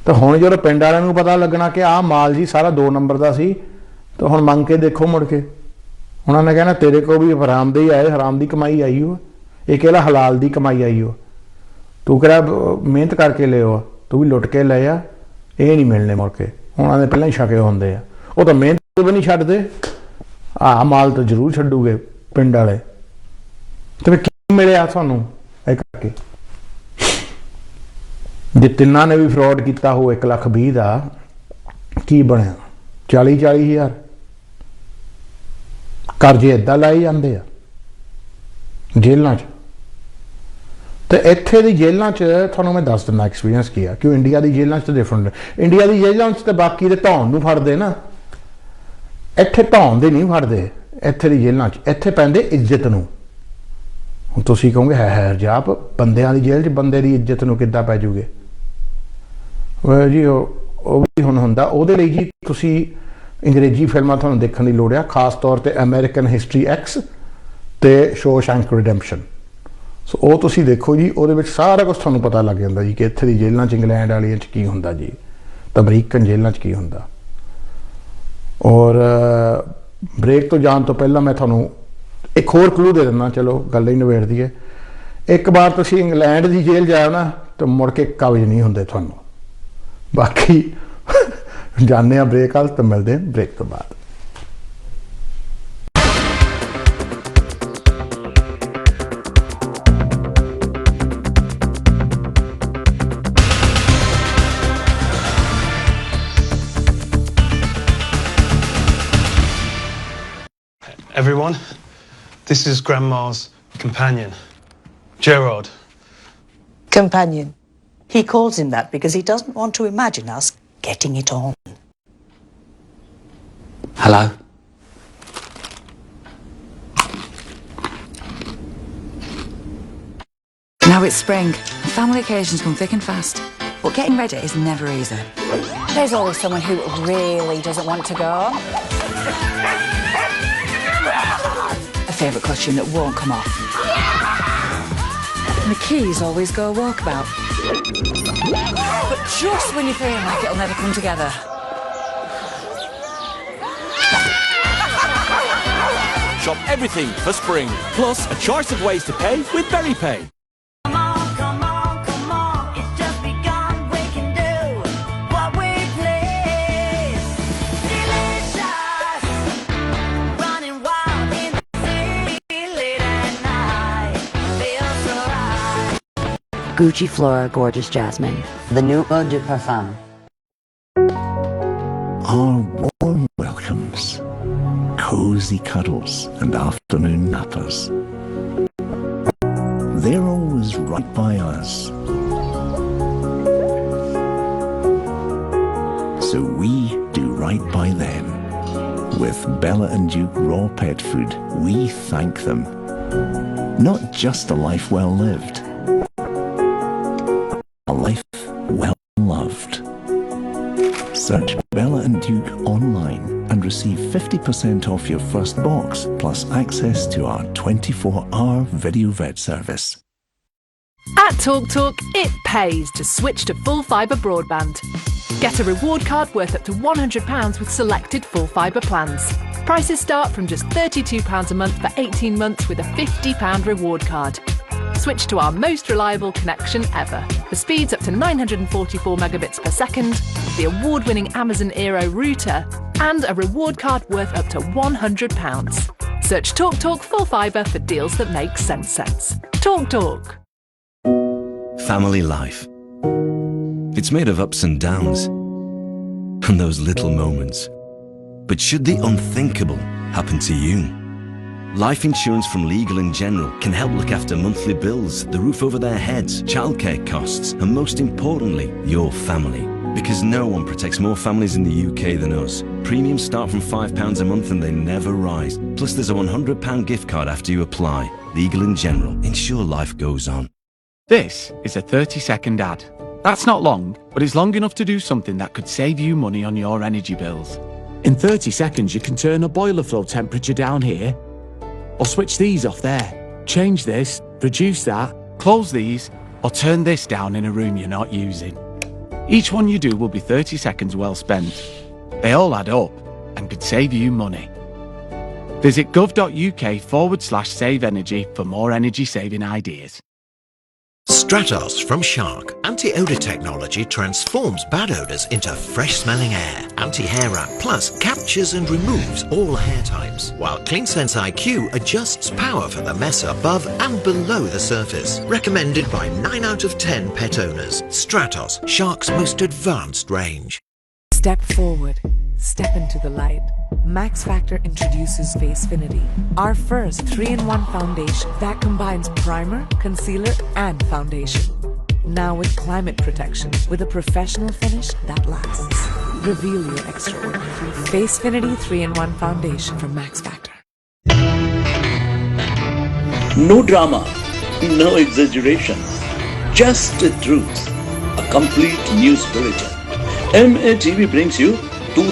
ਤਾਂ ਹੁਣ ਜਦੋਂ ਪਿੰਡ ਵਾਲਿਆਂ ਨੂੰ ਪਤਾ ਲੱਗਣਾ ਕਿ ਆਹ ਮਾਲ ਜੀ ਸਾਰਾ 2 ਨੰਬਰ ਦਾ ਸੀ, ਤਾਂ ਹੁਣ ਮੰਗ ਕੇ ਦੇਖੋ ਮੁੜ ਕੇ ਉਹਨਾਂ ਨੇ ਕਹਿਣਾ ਤੇਰੇ ਕੋਲ ਵੀ ਹਰਾਮ ਦੇ ਹੀ ਆਏ, ਹਰਾਮ ਦੀ ਕਮਾਈ ਆਈ ਹੋ, ਇਹ ਕਿਹੜਾ ਹਲਾਲ ਦੀ ਕਮਾਈ ਆਈ ਹੋ, ਤੂੰ ਕਿਹੜਾ ਮਿਹਨਤ ਕਰਕੇ ਲਿਓ, ਤੂੰ ਵੀ ਲੁੱਟ ਕੇ ਲਏ ਆ, ਇਹ ਨਹੀਂ ਮਿਲਣੇ ਮੁੜ ਕੇ। ਉਹਨਾਂ ਦੇ ਪਹਿਲਾਂ ਹੀ ਛਕੇ ਹੁੰਦੇ ਆ, ਉਹ ਤਾਂ ਮਿਹਨਤ ਵੀ ਨਹੀਂ ਛੱਡਦੇ, ਆਹ ਮਾਲ ਤਾਂ ਜ਼ਰੂਰ ਛੱਡੂਗੇ ਪਿੰਡ ਵਾਲੇ। ਤੇ ਫਿਰ ਕੀ ਮਿਲਿਆ ਤੁਹਾਨੂੰ ਇਹ ਕਰਕੇ? ਜੇ ਤਿੰਨਾਂ ਨੇ ਵੀ ਫਰਾਡ ਕੀਤਾ ਹੋ 1,20,000 ਦਾ, ਕੀ ਬਣਿਆ? 40,000 ਕਰਜ਼ੇ ਏਦਾਂ ਲਾਏ ਜਾਂਦੇ ਆ ਜੇਲ੍ਹਾਂ 'ਚ। ਤੇ ਇੱਥੇ ਦੀ ਜੇਲ੍ਹਾਂ 'ਚ ਤੁਹਾਨੂੰ ਮੈਂ ਦੱਸ ਦਿੰਦਾ ਐਕਸਪੀਰੀਅੰਸ ਕੀ ਆ, ਕਿਉਂ ਇੰਡੀਆ ਦੀ ਜੇਲ੍ਹਾਂ 'ਚ ਤਾਂ ਡਿਫਰੈਂਟ। ਇੰਡੀਆ ਦੀ ਜੇਲ੍ਹਾਂ 'ਚ ਤਾਂ ਬਾਕੀ ਦੇ ਧੌਣ ਨੂੰ ਫੜਦੇ ਨਾ, ਇੱਥੇ ਧੌਣ ਦੇ ਨਹੀਂ ਫੜਦੇ। ਇੱਥੇ ਦੀ ਜੇਲ੍ਹਾਂ 'ਚ ਇੱਥੇ ਪੈਂਦੇ ਇੱਜ਼ਤ ਨੂੰ। ਹੁਣ ਤੁਸੀਂ ਕਹੋਗੇ ਹੈ ਹਰਜਾਪ, ਬੰਦਿਆਂ ਦੀ ਜੇਲ੍ਹ 'ਚ ਬੰਦੇ ਦੀ ਇੱਜ਼ਤ ਨੂੰ ਕਿੱਦਾਂ ਪੈ ਜੂਗੇ? ਜੀ ਉਹ ਵੀ ਹੁਣ ਹੁੰਦਾ। ਉਹਦੇ ਲਈ ਜੀ ਤੁਸੀਂ ਅੰਗਰੇਜ਼ੀ ਫਿਲਮਾਂ ਤੁਹਾਨੂੰ ਦੇਖਣ ਦੀ ਲੋੜ ਆ, ਖਾਸ ਤੌਰ 'ਤੇ ਅਮਰੀਕਨ ਹਿਸਟਰੀ ਐਕਸ ਅਤੇ ਸ਼ੋਸ਼ੈਂਕ ਰਿਡੈਂਪਸ਼ਨ। ਸੋ ਉਹ ਤੁਸੀਂ ਦੇਖੋ ਜੀ, ਉਹਦੇ ਵਿੱਚ ਸਾਰਾ ਕੁਛ ਤੁਹਾਨੂੰ ਪਤਾ ਲੱਗ ਜਾਂਦਾ ਜੀ ਕਿ ਇੱਥੇ ਦੀ ਜੇਲ੍ਹਾਂ 'ਚ, ਇੰਗਲੈਂਡ ਵਾਲੀਆਂ 'ਚ ਕੀ ਹੁੰਦਾ ਜੀ, ਤਾਂ ਅਮਰੀਕਨ ਜੇਲ੍ਹਾਂ 'ਚ ਕੀ ਹੁੰਦਾ। ਔਰ ਬ੍ਰੇਕ ਤੋਂ ਜਾਣ ਤੋਂ ਪਹਿਲਾਂ ਮੈਂ ਤੁਹਾਨੂੰ ਇੱਕ ਹੋਰ ਕਲੂ ਦੇ ਦਿੰਦਾ, ਚਲੋ ਗੱਲ ਹੀ ਨਿਬੇੜ ਦਈਏ। ਇੱਕ ਵਾਰ ਤੁਸੀਂ ਇੰਗਲੈਂਡ ਦੀ ਜੇਲ੍ਹ ਜਾਓ ਨਾ, ਤਾਂ ਮੁੜ ਕੇ ਕਬਜ਼ ਨਹੀਂ ਹੁੰਦੇ ਤੁਹਾਨੂੰ। ਬਾਕੀ ਜਾਣੇ ਆ ਬ੍ਰੇਕ ਵੱਲ, ਤਾਂ ਮਿਲਦੇ ਬ੍ਰੇਕ ਤੋਂ ਬਾਅਦ। Everyone, this is Grandma's companion, Gerard. Companion. He calls him that because he doesn't want to imagine us getting it on. Hello. Now it's spring. Family occasions come thick and fast. But getting ready is never easy. There's always someone who really doesn't want to go. A favourite costume that won't come off. And the keys always go walkabout. But just when you feel like it'll never come together. Shop everything for spring, plus a choice of ways to pay with Berry Pay. Gucci Flora Gorgeous Jasmine. The new eau de parfum. Our warm welcomes, cozy cuddles and afternoon nappers. They're always right by us. So we do right by them. With Bella and Duke raw pet food, we thank them. Not just a life well lived, a life well loved. Search Bella and Duke online and receive 50% off your first box, plus access to our 24-hour video vet service. At TalkTalk, it pays to switch to full fibre broadband. Get a reward card worth up to £100 with selected full fibre plans. Prices start from just £32 a month for 18 months with a £50 reward card. Switch to our most reliable connection ever, for speeds up to 944 megabits per second, the award-winning Amazon Aero router, and a reward card worth up to £100. Search TalkTalk Full Fibre for deals that make sense. TalkTalk. Family life. It's made of ups and downs, and those little moments. But should the unthinkable happen to you? Life insurance from Legal & General can help look after monthly bills, the roof over their heads, childcare costs, and most importantly, your family. Because no one protects more families in the UK than us. Premiums start from £5 a month and they never rise. Plus there's a £100 gift card after you apply. Legal & General. Ensure life goes on. This is a 30-second ad. That's not long, but it's long enough to do something that could save you money on your energy bills. In 30 seconds, you can turn a boiler flow temperature down here, or switch these off there. Change this, reduce that, close these, or turn this down in a room you're not using. Each one you do will be 30 seconds well spent. They all add up and could save you money. Visit gov.uk/save energy for more energy saving ideas. Stratos from Shark. Anti-odor technology transforms bad odors into fresh-smelling air. Anti-hair wrap plus captures and removes all hair types, while CleanSense IQ adjusts power for the mess above and below the surface. Recommended by 9 out of 10 pet owners. Stratos, Shark's most advanced range. Step forward. Step into the light. Max Factor introduces Facefinity, our first 3-in-1 foundation that combines primer, concealer, and foundation. Now with climate protection, with a professional finish that lasts. Reveal your extraordinary. Facefinity 3-in-1 foundation from Max Factor. No drama, no exaggerations, just the truth. A complete news bulletin. MATV brings you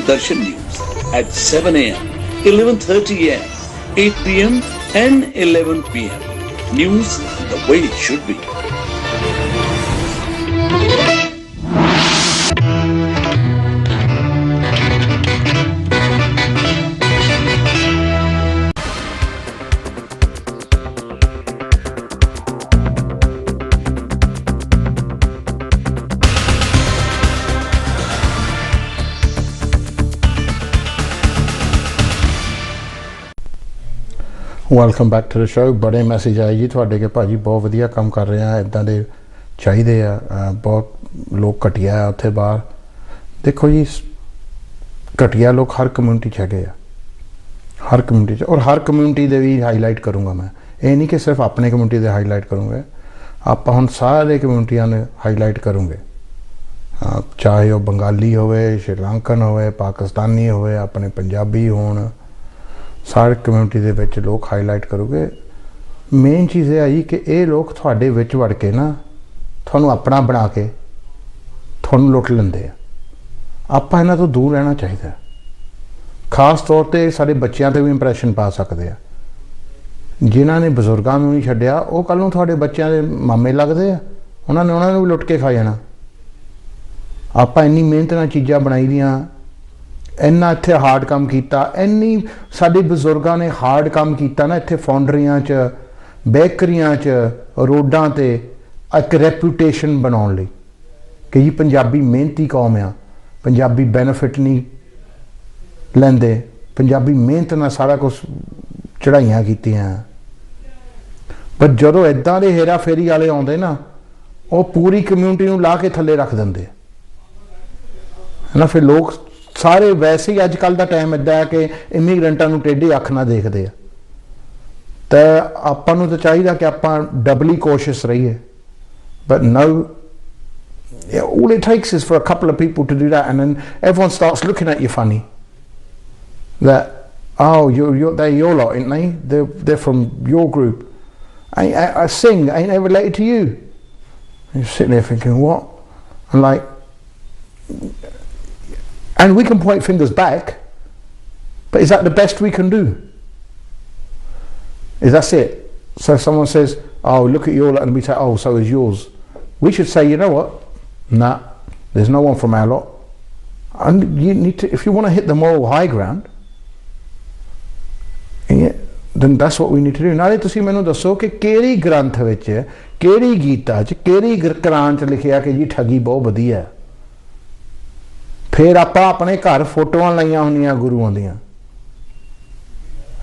Darshan News at 7 a.m., 11:30 a.m., 8 p.m. and 11 p.m. News the way it should be. Welcome back to the show. ਬੜੇ message ਆਏ ਜੀ ਤੁਹਾਡੇ ਕਿ ਭਾਜੀ ਬਹੁਤ ਵਧੀਆ ਕੰਮ ਕਰ ਰਹੇ ਆ, ਇੱਦਾਂ ਦੇ ਚਾਹੀਦੇ ਆ, ਬਹੁਤ ਲੋਕ ਘਟੀਆ ਆ ਉੱਥੇ ਬਾਹਰ। ਦੇਖੋ ਜੀ, ਘਟੀਆ ਲੋਕ ਹਰ ਕਮਿਊਨਿਟੀ 'ਚ ਹੈਗੇ ਆ, ਹਰ ਕਮਿਊਨਿਟੀ 'ਚ, ਔਰ ਹਰ ਕਮਿਊਨਿਟੀ ਦੇ ਵੀ ਹਾਈਲਾਈਟ ਕਰੂੰਗਾ ਮੈਂ। ਇਹ ਨਹੀਂ ਕਿ ਸਿਰਫ ਆਪਣੇ ਕਮਿਊਨਿਟੀ ਦੇ ਹਾਈਲਾਈਟ ਕਰੂੰਗੇ, ਆਪਾਂ ਹੁਣ ਸਾਰੇ ਕਮਿਊਨਿਟੀਆਂ ਨੂੰ ਹਾਈਲਾਈਟ ਕਰੂੰਗੇ, ਚਾਹੇ ਉਹ ਬੰਗਾਲੀ ਹੋਵੇ, ਸ਼੍ਰੀਲੰਕਨ ਹੋਵੇ, ਪਾਕਿਸਤਾਨੀ ਹੋਵੇ, ਆਪਣੇ ਪੰਜਾਬੀ ਹੋਣ, ਸਾਰੇ ਕਮਿਊਨਿਟੀ ਦੇ ਵਿੱਚ ਲੋਕ ਹਾਈਲਾਈਟ ਕਰੋਗੇ। ਮੇਨ ਚੀਜ਼ ਇਹ ਆਈ ਕਿ ਇਹ ਲੋਕ ਤੁਹਾਡੇ ਵਿੱਚ ਵੜ ਕੇ ਨਾ ਤੁਹਾਨੂੰ ਆਪਣਾ ਬਣਾ ਕੇ ਤੁਹਾਨੂੰ ਲੁੱਟ ਲੈਂਦੇ ਆ। ਆਪਾਂ ਇਹਨਾਂ ਤੋਂ ਦੂਰ ਰਹਿਣਾ ਚਾਹੀਦਾ। ਖਾਸ ਤੌਰ 'ਤੇ ਸਾਡੇ ਬੱਚਿਆਂ 'ਤੇ ਵੀ ਇੰਪਰੈਸ਼ਨ ਪਾ ਸਕਦੇ ਆ। ਜਿਨ੍ਹਾਂ ਨੇ ਬਜ਼ੁਰਗਾਂ ਨੂੰ ਨਹੀਂ ਛੱਡਿਆ, ਉਹ ਕੱਲ੍ਹ ਨੂੰ ਤੁਹਾਡੇ ਬੱਚਿਆਂ ਦੇ ਮਾਮੇ ਲੱਗਦੇ ਆ, ਉਹਨਾਂ ਨੂੰ ਵੀ ਲੁੱਟ ਕੇ ਖਾ ਜਾਣਾ। ਆਪਾਂ ਇੰਨੀ ਮਿਹਨਤ ਨਾਲ ਚੀਜ਼ਾਂ ਬਣਾਈ ਦੀਆਂ, ਇੰਨਾ ਇੱਥੇ ਹਾਰਡ ਕੰਮ ਕੀਤਾ, ਇੰਨੀ ਸਾਡੇ ਬਜ਼ੁਰਗਾਂ ਨੇ ਹਾਰਡ ਕੰਮ ਕੀਤਾ ਨਾ ਇੱਥੇ ਫਾਊਂਡਰੀਆਂ 'ਚ, ਬੇਕਰੀਆਂ 'ਚ, ਰੋਡਾਂ 'ਤੇ ਇੱਕ ਰੈਪੂਟੇਸ਼ਨ ਬਣਾਉਣ ਲਈ ਕਿ ਜੀ ਪੰਜਾਬੀ ਮਿਹਨਤੀ ਕੌਮ ਆ, ਪੰਜਾਬੀ ਬੈਨੀਫਿਟ ਨਹੀਂ ਲੈਂਦੇ, ਪੰਜਾਬੀ ਮਿਹਨਤ ਨਾਲ ਸਾਰਾ ਕੁਛ ਚੜ੍ਹਾਈਆਂ ਕੀਤੀਆਂ। ਪਰ ਜਦੋਂ ਇੱਦਾਂ ਦੇ ਹੇਰਾ ਫੇਰੀ ਵਾਲੇ ਆਉਂਦੇ ਨਾ, ਉਹ ਪੂਰੀ ਕਮਿਊਨਿਟੀ ਨੂੰ ਲਾ ਕੇ ਥੱਲੇ ਰੱਖ ਦਿੰਦੇ ਹੈ ਨਾ। ਫਿਰ ਲੋਕ ਸਾਰੇ ਵੈਸੇ ਹੀ ਅੱਜ ਕੱਲ੍ਹ ਦਾ ਟਾਈਮ ਇੱਦਾਂ ਹੈ ਕਿ ਇਮੀਗਰੈਂਟਾਂ ਨੂੰ ਟੇਢੀ ਅੱਖ ਨਾਲ ਦੇਖਦੇ ਆ, ਤਾਂ ਆਪਾਂ ਨੂੰ ਤਾਂ ਚਾਹੀਦਾ ਕਿ ਆਪਾਂ ਡਬਲੀ ਕੋਸ਼ਿਸ਼ ਰਹੀਏ। But no, all it takes is for a couple of people to do that, and then everyone starts looking at you funny. That, oh, they're your lot, ain't they? They're from your group. I Singh, ain't they related to you? And you're sitting there thinking, what? And like, and we can point fingers back, but is that the best we can do? Is that it? So if someone says, oh, look at your lot, and we say, oh, so is yours. We should say, you know what? Nah, there's no one from our lot. And you need to, if you want to hit the moral high ground, then that's what we need to do. ਨਾਲੇ ਤੁਸੀਂ ਮੈਨੂੰ ਦੱਸੋ ਕਿ ਕਿਹੜੀ ਗ੍ਰੰਥ ਵਿੱਚ, ਕਿਹੜੀ ਗੀਤਾ 'ਚ, ਕਿਹੜੀ ਕੁਰਾਨ 'ਚ ਲਿਖਿਆ ਕਿ ਜੀ ਠੱਗੀ ਬਹੁਤ ਵਧੀਆ। ਫਿਰ ਆਪਾਂ ਆਪਣੇ ਘਰ ਫੋਟੋਆਂ ਲਾਈਆਂ ਹੁੰਦੀਆਂ ਗੁਰੂਆਂ ਦੀਆਂ,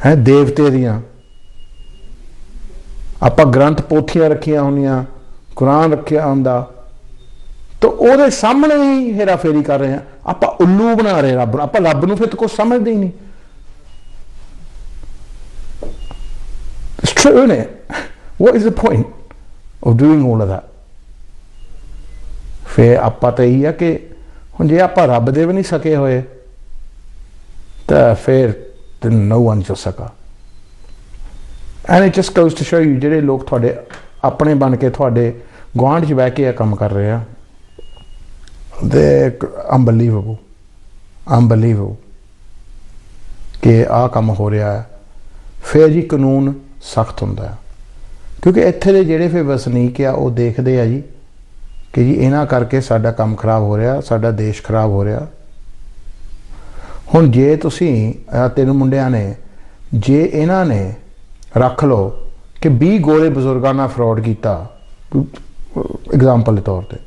ਹੈ ਦੇਵਤੇ ਦੀਆਂ, ਆਪਾਂ ਗ੍ਰੰਥ ਪੋਥੀਆਂ ਰੱਖੀਆਂ ਹੁੰਦੀਆਂ, ਕੁਰਾਨ ਰੱਖਿਆ ਹੁੰਦਾ, ਤਾਂ ਉਹਦੇ ਸਾਹਮਣੇ ਹੀ ਹੇਰਾ ਫੇਰੀ ਕਰ ਰਹੇ ਹਾਂ। ਆਪਾਂ ਉੱਲੂ ਬਣਾ ਰਹੇ ਰੱਬ ਨੂੰ, ਆਪਾਂ ਰੱਬ ਨੂੰ ਫਿਰ ਕੁਛ ਸਮਝਦੇ ਹੀ ਨਹੀਂ। It's true, isn't it? What is the point of doing all of that? ਫਿਰ ਆਪਾਂ ਤਾਂ ਇਹੀ ਆ ਕਿ ਹੁਣ ਜੇ ਆਪਾਂ ਰੱਬ ਦੇ ਵੀ ਨਹੀਂ ਸਕੇ ਹੋਏ ਤਾਂ ਫਿਰ no one just ਸਕਾ। And it just goes to show you, ਜਿਹੜੇ ਲੋਕ ਤੁਹਾਡੇ ਆਪਣੇ ਬਣ ਕੇ ਤੁਹਾਡੇ ਗੁਆਂਢ 'ਚ ਬਹਿ ਕੇ ਇਹ ਕੰਮ ਕਰ ਰਹੇ ਆ, they're unbelievable ਕਿ ਆਹ ਕੰਮ ਹੋ ਰਿਹਾ ਹੈ। ਫਿਰ ਜੀ ਕਾਨੂੰਨ ਸਖਤ ਹੁੰਦਾ ਹੈ, क्योंकि इत्थे दे जिहड़े फिर वसनीक आ वो देखते आ जी कि जी इन्हां करके साडा काम खराब हो रहा, साडा देश खराब हो रहा। हुण जे तुसीं 3 मुंडियां ने जे इन्हां ने रख लो कि 20 गोरे बजुर्गां नाल फ्रॉड कीता एग्जाम्पल के तौर पर,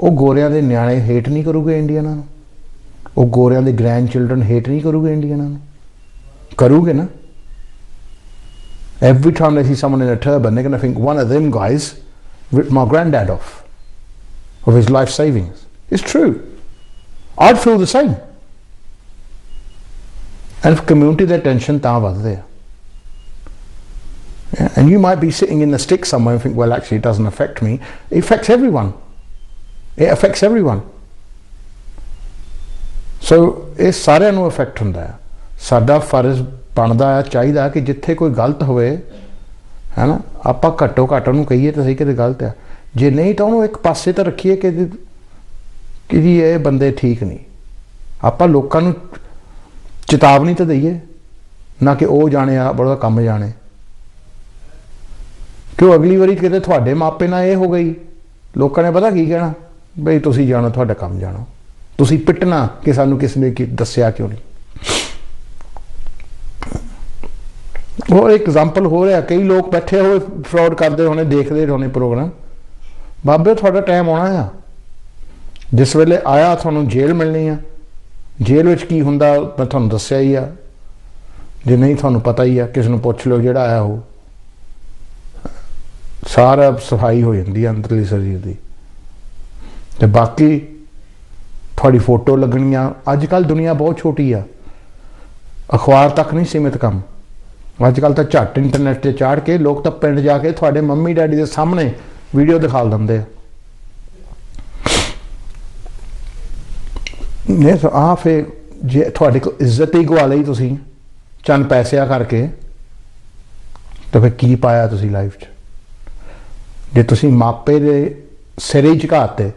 वो गोरियां दे न्याणे हेट नहीं करूगे इंडियनां नूं, वो गोरियां दे ग्रैंड चिल्ड्रन हेट नहीं करूगे इंडियनां नूं, करूगे ना। Every time they see someone in a turban, they're going to think one of them guys ripped my granddad off of his life savings. It's true. I'd feel the same. And if community the tension ta vadde, and you might be sitting in the stick somewhere and think, well, actually it doesn't affect me. It affects everyone. It affects everyone. So ਇਹ ਸਾਰਿਆਂ ਨੂੰ affect ਹੁੰਦਾ ਹੈ। ਸਾਡਾ ਫਰਜ਼ ਬਣਦਾ ਆ, ਚਾਹੀਦਾ ਕਿ ਜਿੱਥੇ ਕੋਈ ਗਲਤ ਹੋਵੇ ਹੈ ਨਾ, ਆਪਾਂ ਘੱਟੋ ਘੱਟ ਉਹਨੂੰ ਕਹੀਏ ਤਾਂ ਸਹੀ ਕਿ ਗਲਤ ਆ, ਜੇ ਨਹੀਂ ਤਾਂ ਉਹਨੂੰ ਇੱਕ ਪਾਸੇ ਤਾਂ ਰੱਖੀਏ ਕਿ ਜੀ ਇਹ ਬੰਦੇ ਠੀਕ ਨਹੀਂ। ਆਪਾਂ ਲੋਕਾਂ ਨੂੰ ਚੇਤਾਵਨੀ ਤਾਂ ਦਈਏ ਨਾ ਕਿ ਉਹ ਜਾਣੇ ਆ ਬੜਾ ਕੰਮ ਜਾਣੇ, ਕਿਉਂ ਅਗਲੀ ਵਾਰੀ ਕਿਤੇ ਤੁਹਾਡੇ ਮਾਪੇ ਨਾਲ ਇਹ ਹੋ ਗਈ, ਲੋਕਾਂ ਨੇ ਪਤਾ ਕੀ ਕਹਿਣਾ, ਬਈ ਤੁਸੀਂ ਜਾਣੋ ਤੁਹਾਡਾ ਕੰਮ ਜਾਣੋ, ਤੁਸੀਂ ਪਿੱਟਣਾ ਕਿ ਸਾਨੂੰ ਕਿਸ ਨੇ ਦੱਸਿਆ ਕਿਉਂ ਨਹੀਂ। और एक एग्जाम्पल हो रहा, कई लोग बैठे हुए फ्रॉड करते होने, देखते होने प्रोग्राम। बाबे थोड़ा टाइम आना आ, जिस वेले आया थोनों जेल मिलनी आ, जेल विच की हुंदा मैं थोनों दस्सिया ही आ, जे नहीं थोनों पता ही आ किसी नूं पुछ लो जिहड़ा आया हो, सारा सफाई हो जाती है अंदरली शरीर की। ते बाकी थोड़ी फोटो लगनियां, अजकल दुनिया बहुत छोटी आ, अखबार तक नहीं सीमित काम, अजकल तो झट इंटरनेट से चाढ़ के लोग तो पिंड जाके थोड़े मम्मी डैडी के सामने वीडियो दिखा देंगे। आ फिर जे थोड़े को इज्जत ही गवा ली तुसी चंद पैसिया करके, तो फिर की पाया तुसी लाइफ च, जे तुसी मापे दे सिर ही झुकाते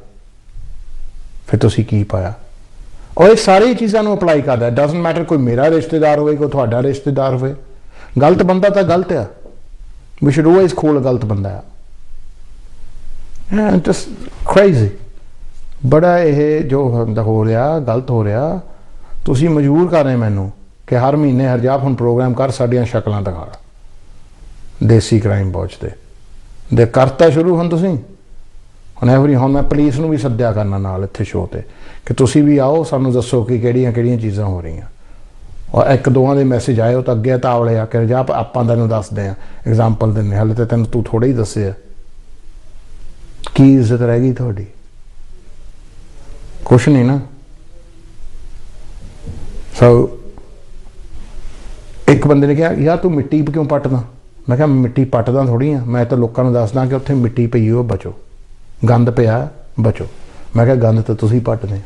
फिर तुसी की पाया। और ये सारी चीज़ों अप्लाई करता, डजंट मैटर कोई मेरा रिश्तेदार होए कोई थोड़ा रिश्तेदार होए, गलत बंदा तो गलत है, वी शुड ऑलवेज खोल गलत बंदा है। जस्ट क्रेजी बड़ा ये जो हो रहा गलत हो रहा। तुसी मजबूर कर रहे मैनू कि हर महीने हरजाप हुण प्रोग्राम कर साडियां शक्लां दिखा देसी क्राइम वॉच दे करता शुरू हुण तुसी हुण एवरी हुण मैं पुलिस नूं भी सद्दिया करना नाल इत्थे शो ते कि तुसी भी आओ सानूं दसो कि किहड़ियां चीज़ां हो रही। और एक दोवां दे मैसेज आए तो अगे तावले आ कि जाप आपां तैनूं दसदे आ, एग्जाम्पल दिंदे, हाले तो तैनूं तू थोड़े ही दस्से की इज्जत रह गई थोड़ी, कुछ नहीं ना। सो एक बंदे ने कहा यार तू मिट्टी क्यों पटदा, मैं कहा मिट्टी पटदा थोड़ी आ, मैं तो लोगों को दसदा कि उत्थे मिट्टी पई हो बचो, गंद पिया बचो। मैं कहा गंद तो तुसीं पटदे,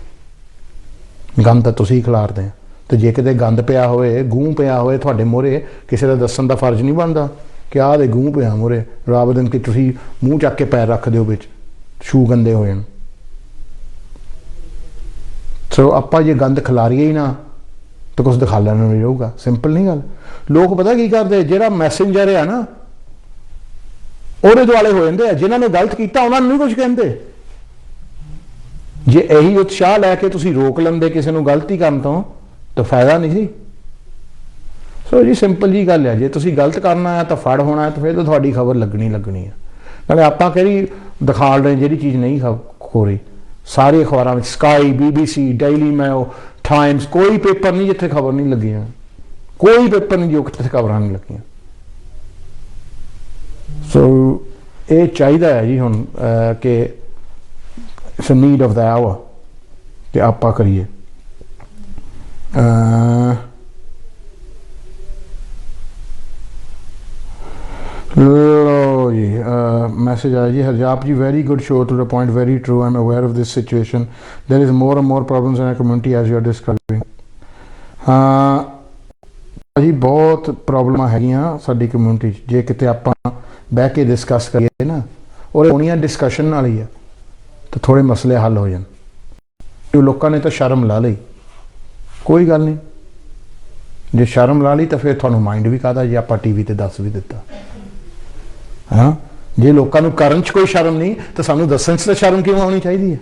गंद तो तुसीं खिलारदे, तो जे किते गंद पिया होए गूं पिया होए तुहाडे मोहरे, किसी का दस्सण दा फर्ज नहीं बनता कि आह दे गूं पिया मोहरे, राब दिन कि तुसीं मूँह चक के पैर रख दिओ विच, शू गंदे हो जाण। सो आपां जे गंद खिलारीए ही ना तो कुछ दिखाला नहीं रहूगा, सिंपल नहीं गल। लोग पता की करते, जिहड़ा मैसेंजर है ना ਉਹਦੇ ਦੁਆਲੇ हो जाते हैं, जिन्होंने गलत किया उन्होंने नहीं कुछ कहते। जे यही उत्साह लैके तुसीं रोक लेंदे किसी को गलती करन तो फायदा नहीं सी। सो जी सिंपल जी गल है, जे तुसीं गलत करना है तो फड़ होना है तो फिर तो तुहाडी खबर लगनी है। नाले आपां किहड़ी दिखा रहे जिहड़ी चीज़ नहीं हो रही, सारे अखबारों में स्काई, BBC, डेली मैल, टाइम्स, कोई पेपर नहीं जिथे खबर नहीं लगी, कोई पेपर नहीं जो जिथे खबर नहीं लगी। सो ये चाहिए है जी हुण कि it's need of the hour कि आपां करिए। लो जी मैसेज आया जी, Harjap ji very good show to the point, very true, I am aware of this situation, there is more and more problems in our community as you are describing. हाँ जी बहुत प्रॉब्लम हैगियां साडी कम्युनिटी, जे किते आपां बह के डिस्कस करिए ना, और होनियां डिस्कशन नाल ही है तो थोड़े मसले हल हो जान। जो लोगों ने तो शर्म ला ली, कोई गल नहीं, जे शर्म ला ली तो फिर तुहानूं माइंड भी कहता जे आपां TV ते दस भी दिता। हाँ ਜੇ ਲੋਕਾਂ ਨੂੰ ਕਰਨ 'ਚ ਕੋਈ ਸ਼ਰਮ ਨਹੀਂ ਤਾਂ ਸਾਨੂੰ ਦੱਸਣ 'ਚ ਤਾਂ ਸ਼ਰਮ ਕਿਉਂ ਆਉਣੀ ਚਾਹੀਦੀ ਹੈ?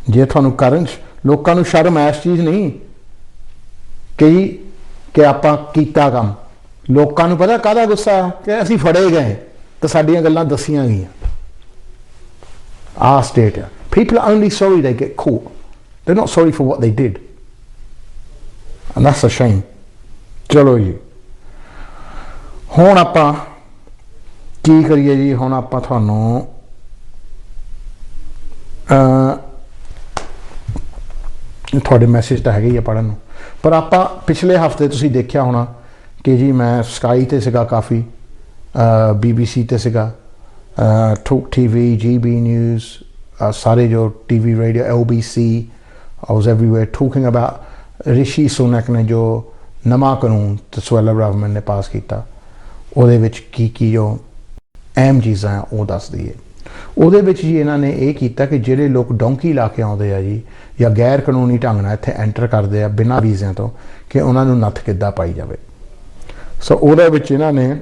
ਜੇ ਤੁਹਾਨੂੰ ਕਰਨ 'ਚ ਲੋਕਾਂ ਨੂੰ ਸ਼ਰਮ ਇਸ ਚੀਜ਼ ਨਹੀਂ ਕਿ ਆਪਾਂ ਕੀਤਾ ਕੰਮ, ਲੋਕਾਂ ਨੂੰ ਪਤਾ ਕਾਹਦਾ ਗੁੱਸਾ ਕਿ ਅਸੀਂ ਫੜੇ ਗਏ ਤਾਂ ਸਾਡੀਆਂ ਗੱਲਾਂ ਦੱਸੀਆਂ ਗਈਆਂ। ਆਹ ਸਟੇਟ ਆ। People are only sorry they get caught. They're not sorry for what they did. And that's a shame. ਚਲੋ ਜੀ, ਹੁਣ ਆਪਾਂ ਕੀ ਕਰੀਏ ਜੀ? ਹੁਣ ਆਪਾਂ ਤੁਹਾਨੂੰ ਤੁਹਾਡੇ ਮੈਸੇਜ ਤਾਂ ਹੈਗੇ ਹੀ ਆ ਪੜ੍ਹਨ ਨੂੰ, ਪਰ ਆਪਾਂ ਪਿਛਲੇ ਹਫਤੇ ਤੁਸੀਂ ਦੇਖਿਆ ਹੋਣਾ ਕਿ ਜੀ ਮੈਂ ਸਕਾਈ 'ਤੇ ਸੀਗਾ, ਕਾਫੀ BBC 'ਤੇ ਸੀਗਾ, ਟੋਕ TV, GB ਨਿਊਜ਼, ਸਾਰੇ ਜੋ TV radio, LBC, I was everywhere talking about ਰਿਸ਼ੀ ਸੁਨਕ ਨੇ ਜੋ ਨਵਾਂ ਕਾਨੂੰਨ ਤਸਵੈਲਾ ਗਵਰਨਮੈਂਟ ਨੇ ਪਾਸ ਕੀਤਾ, ਉਹਦੇ ਵਿੱਚ ਕੀ ਜੋ ਅਹਿਮ ਚੀਜ਼ਾਂ ਉਹ ਦੱਸਦੀ ਹੈ। ਉਹਦੇ ਵਿੱਚ ਜੀ ਇਹਨਾਂ ਨੇ ਇਹ ਕੀਤਾ ਕਿ ਜਿਹੜੇ ਲੋਕ ਡੋਂਕੀ ਲਾ ਕੇ ਆਉਂਦੇ ਆ ਜੀ ਜਾਂ ਗੈਰ ਕਾਨੂੰਨੀ ਢੰਗ ਨਾਲ ਇੱਥੇ ਐਂਟਰ ਕਰਦੇ ਆ ਬਿਨਾਂ ਵੀਜ਼ਿਆਂ ਤੋਂ, ਕਿ ਉਹਨਾਂ ਨੂੰ ਨੱਥ ਕਿੱਦਾਂ ਪਾਈ ਜਾਵੇ। ਸੋ ਉਹਦੇ ਵਿੱਚ ਇਹਨਾਂ ਨੇ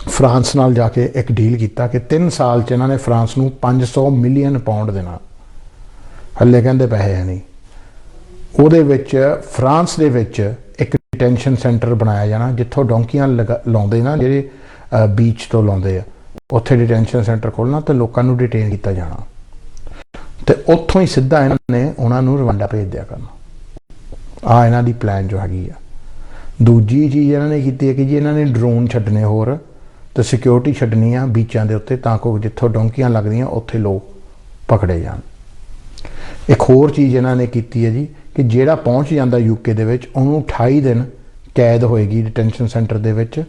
ਫਰਾਂਸ ਨਾਲ ਜਾ ਕੇ ਇੱਕ ਡੀਲ ਕੀਤਾ ਕਿ 3 ਸਾਲ 'ਚ ਇਹਨਾਂ ਨੇ ਫਰਾਂਸ ਨੂੰ 500 ਮਿਲੀਅਨ ਪਾਉਂਡ ਦੇਣਾ। ਹੱਲੇ ਕਹਿੰਦੇ ਪੈਸੇ ਹੈ ਨਹੀਂ। ਉਹਦੇ ਵਿੱਚ ਫਰਾਂਸ ਦੇ ਵਿੱਚ ਇੱਕ ਡਿਟੈਂਸ਼ਨ ਸੈਂਟਰ ਬਣਾਇਆ ਜਾਣਾ ਜਿੱਥੋਂ ਡੋਂਕੀਆਂ ਲਾਉਂਦੇ ਨਾ, ਜਿਹੜੇ ਬੀਚ ਤੋਂ ਲਾਉਂਦੇ ਆ, ਉੱਥੇ ਡਿਟੈਂਸ਼ਨ ਸੈਂਟਰ ਖੋਲ੍ਹਣਾ ਤੇ ਲੋਕਾਂ ਨੂੰ ਡਿਟੇਨ ਕੀਤਾ ਜਾਣਾ ਤੇ ਉੱਥੋਂ ਹੀ ਸਿੱਧਾ ਇਹਨਾਂ ਨੇ ਉਹਨਾਂ ਨੂੰ ਰਵਾਂਡਾ ਭੇਜ ਦਿਆ ਕਰਨਾ। ਆਹ ਇਹਨਾਂ ਦੀ ਪਲਾਨ ਜੋ ਹੈਗੀ ਆ। ਦੂਜੀ ਚੀਜ਼ ਇਹਨਾਂ ਨੇ ਕੀਤੀ ਹੈ ਕਿ ਜੀ ਇਹਨਾਂ ਨੇ ਡਰੋਨ ਛੱਡਣੇ ਹੋਰ ਤੇ ਸਿਕਿਉਰਿਟੀ ਛੱਡਣੀ ਆ ਬੀਚਾਂ ਦੇ ਉੱਤੇ, ਤਾਂ ਕਿ ਜਿੱਥੋਂ ਡੋਂਕੀਆਂ ਲੱਗਦੀਆਂ ਉੱਥੇ ਲੋਕ ਪਕੜੇ ਜਾਣ। ਇੱਕ ਹੋਰ ਚੀਜ਼ ਇਹਨਾਂ ਨੇ ਕੀਤੀ ਹੈ ਜੀ ਕਿ ਜਿਹੜਾ ਪਹੁੰਚ ਜਾਂਦਾ UK ਦੇ ਵਿੱਚ ਉਹਨੂੰ 28 ਦਿਨ ਕੈਦ ਹੋਏਗੀ ਡਿਟੈਂਸ਼ਨ ਸੈਂਟਰ ਦੇ ਵਿੱਚ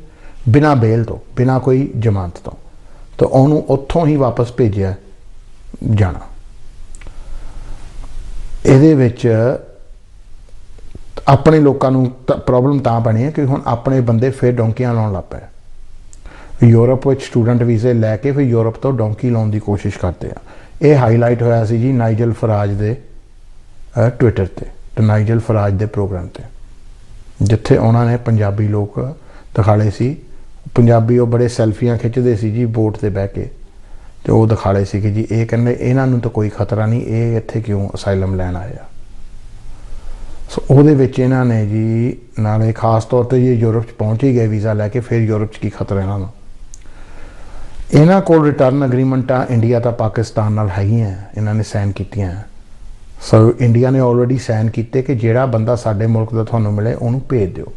ਬਿਨਾਂ ਬੇਲ ਤੋਂ, ਬਿਨਾਂ ਕੋਈ ਜ਼ਮਾਨਤ ਤੋਂ, ਤਾਂ ਉਹਨੂੰ ਉੱਥੋਂ ਹੀ ਵਾਪਸ ਭੇਜਿਆ ਜਾਣਾ। ਇਹਦੇ ਵਿੱਚ ਆਪਣੇ ਲੋਕਾਂ ਨੂੰ ਪ੍ਰੋਬਲਮ ਤਾਂ ਬਣੀ ਹੈ ਕਿ ਹੁਣ ਆਪਣੇ ਬੰਦੇ ਫਿਰ ਡੋਂਕੀਆਂ ਲਾਉਣ ਲੱਗ ਪਏ। ਯੂਰਪ ਵਿੱਚ ਸਟੂਡੈਂਟ ਵੀਜ਼ੇ ਲੈ ਕੇ ਫਿਰ ਯੂਰਪ ਤੋਂ ਡੋਂਕੀ ਲਾਉਣ ਦੀ ਕੋਸ਼ਿਸ਼ ਕਰਦੇ ਆ। ਇਹ ਹਾਈਲਾਈਟ ਹੋਇਆ ਸੀ ਜੀ ਨਾਈਜਲ ਫਰਾਜ ਦੇ ਟਵਿੱਟਰ ਤੇ ਨਾਈਜਲ ਫਰਾਜ ਦੇ ਪ੍ਰੋਗਰਾਮ ਤੇ, ਜਿੱਥੇ ਉਹਨਾਂ ਨੇ ਪੰਜਾਬੀ ਲੋਕ ਦਿਖਾਲੇ ਸੀ। ਪੰਜਾਬੀ ਉਹ ਬੜੇ ਸੈਲਫੀਆਂ ਖਿੱਚਦੇ ਸੀ ਜੀ ਬੋਟ ਤੇ ਬਹਿ ਕੇ, ਤੇ ਉਹ ਦਿਖਾਲੇ ਸੀ ਕਿ ਜੀ ਇਹ ਕਹਿੰਦੇ ਇਹਨਾਂ ਨੂੰ ਤਾਂ ਕੋਈ ਖਤਰਾ ਨਹੀਂ, ਇਹ ਇੱਥੇ ਕਿਉਂ ਅਸਾਈਲਮ ਲੈਣ ਆਏ ਆ। ਸੋ ਉਹਦੇ ਵਿੱਚ ਇਹਨਾਂ ਨੇ ਜੀ ਨਾਲੇ ਖਾਸ ਤੌਰ ਤੇ ਜੀ ਯੂਰਪ 'ਚ ਪਹੁੰਚ ਹੀ ਗਏ ਵੀਜ਼ਾ ਲੈ ਕੇ, ਫਿਰ ਯੂਰਪ 'ਚ ਕੀ ਖਤਰਾ ਇਹਨਾਂ ਨੂੰ। ਇਹਨਾਂ ਕੋਲ ਰਿਟਰਨ ਅਗਰੀਮੈਂਟਾਂ ਇੰਡੀਆ ਤਾਂ ਪਾਕਿਸਤਾਨ ਨਾਲ ਹੈਗੀਆਂ, ਇਹਨਾਂ ਨੇ ਸਾਈਨ ਕੀਤੀਆਂ। ਸੋ ਇੰਡੀਆ ਨੇ ਆਲਰੇਡੀ ਸਾਈਨ ਕੀਤੇ ਕਿ ਜਿਹੜਾ ਬੰਦਾ ਸਾਡੇ ਮੁਲਕ ਦਾ ਤੁਹਾਨੂੰ ਮਿਲੇ ਉਹਨੂੰ ਭੇਜ ਦਿਓ।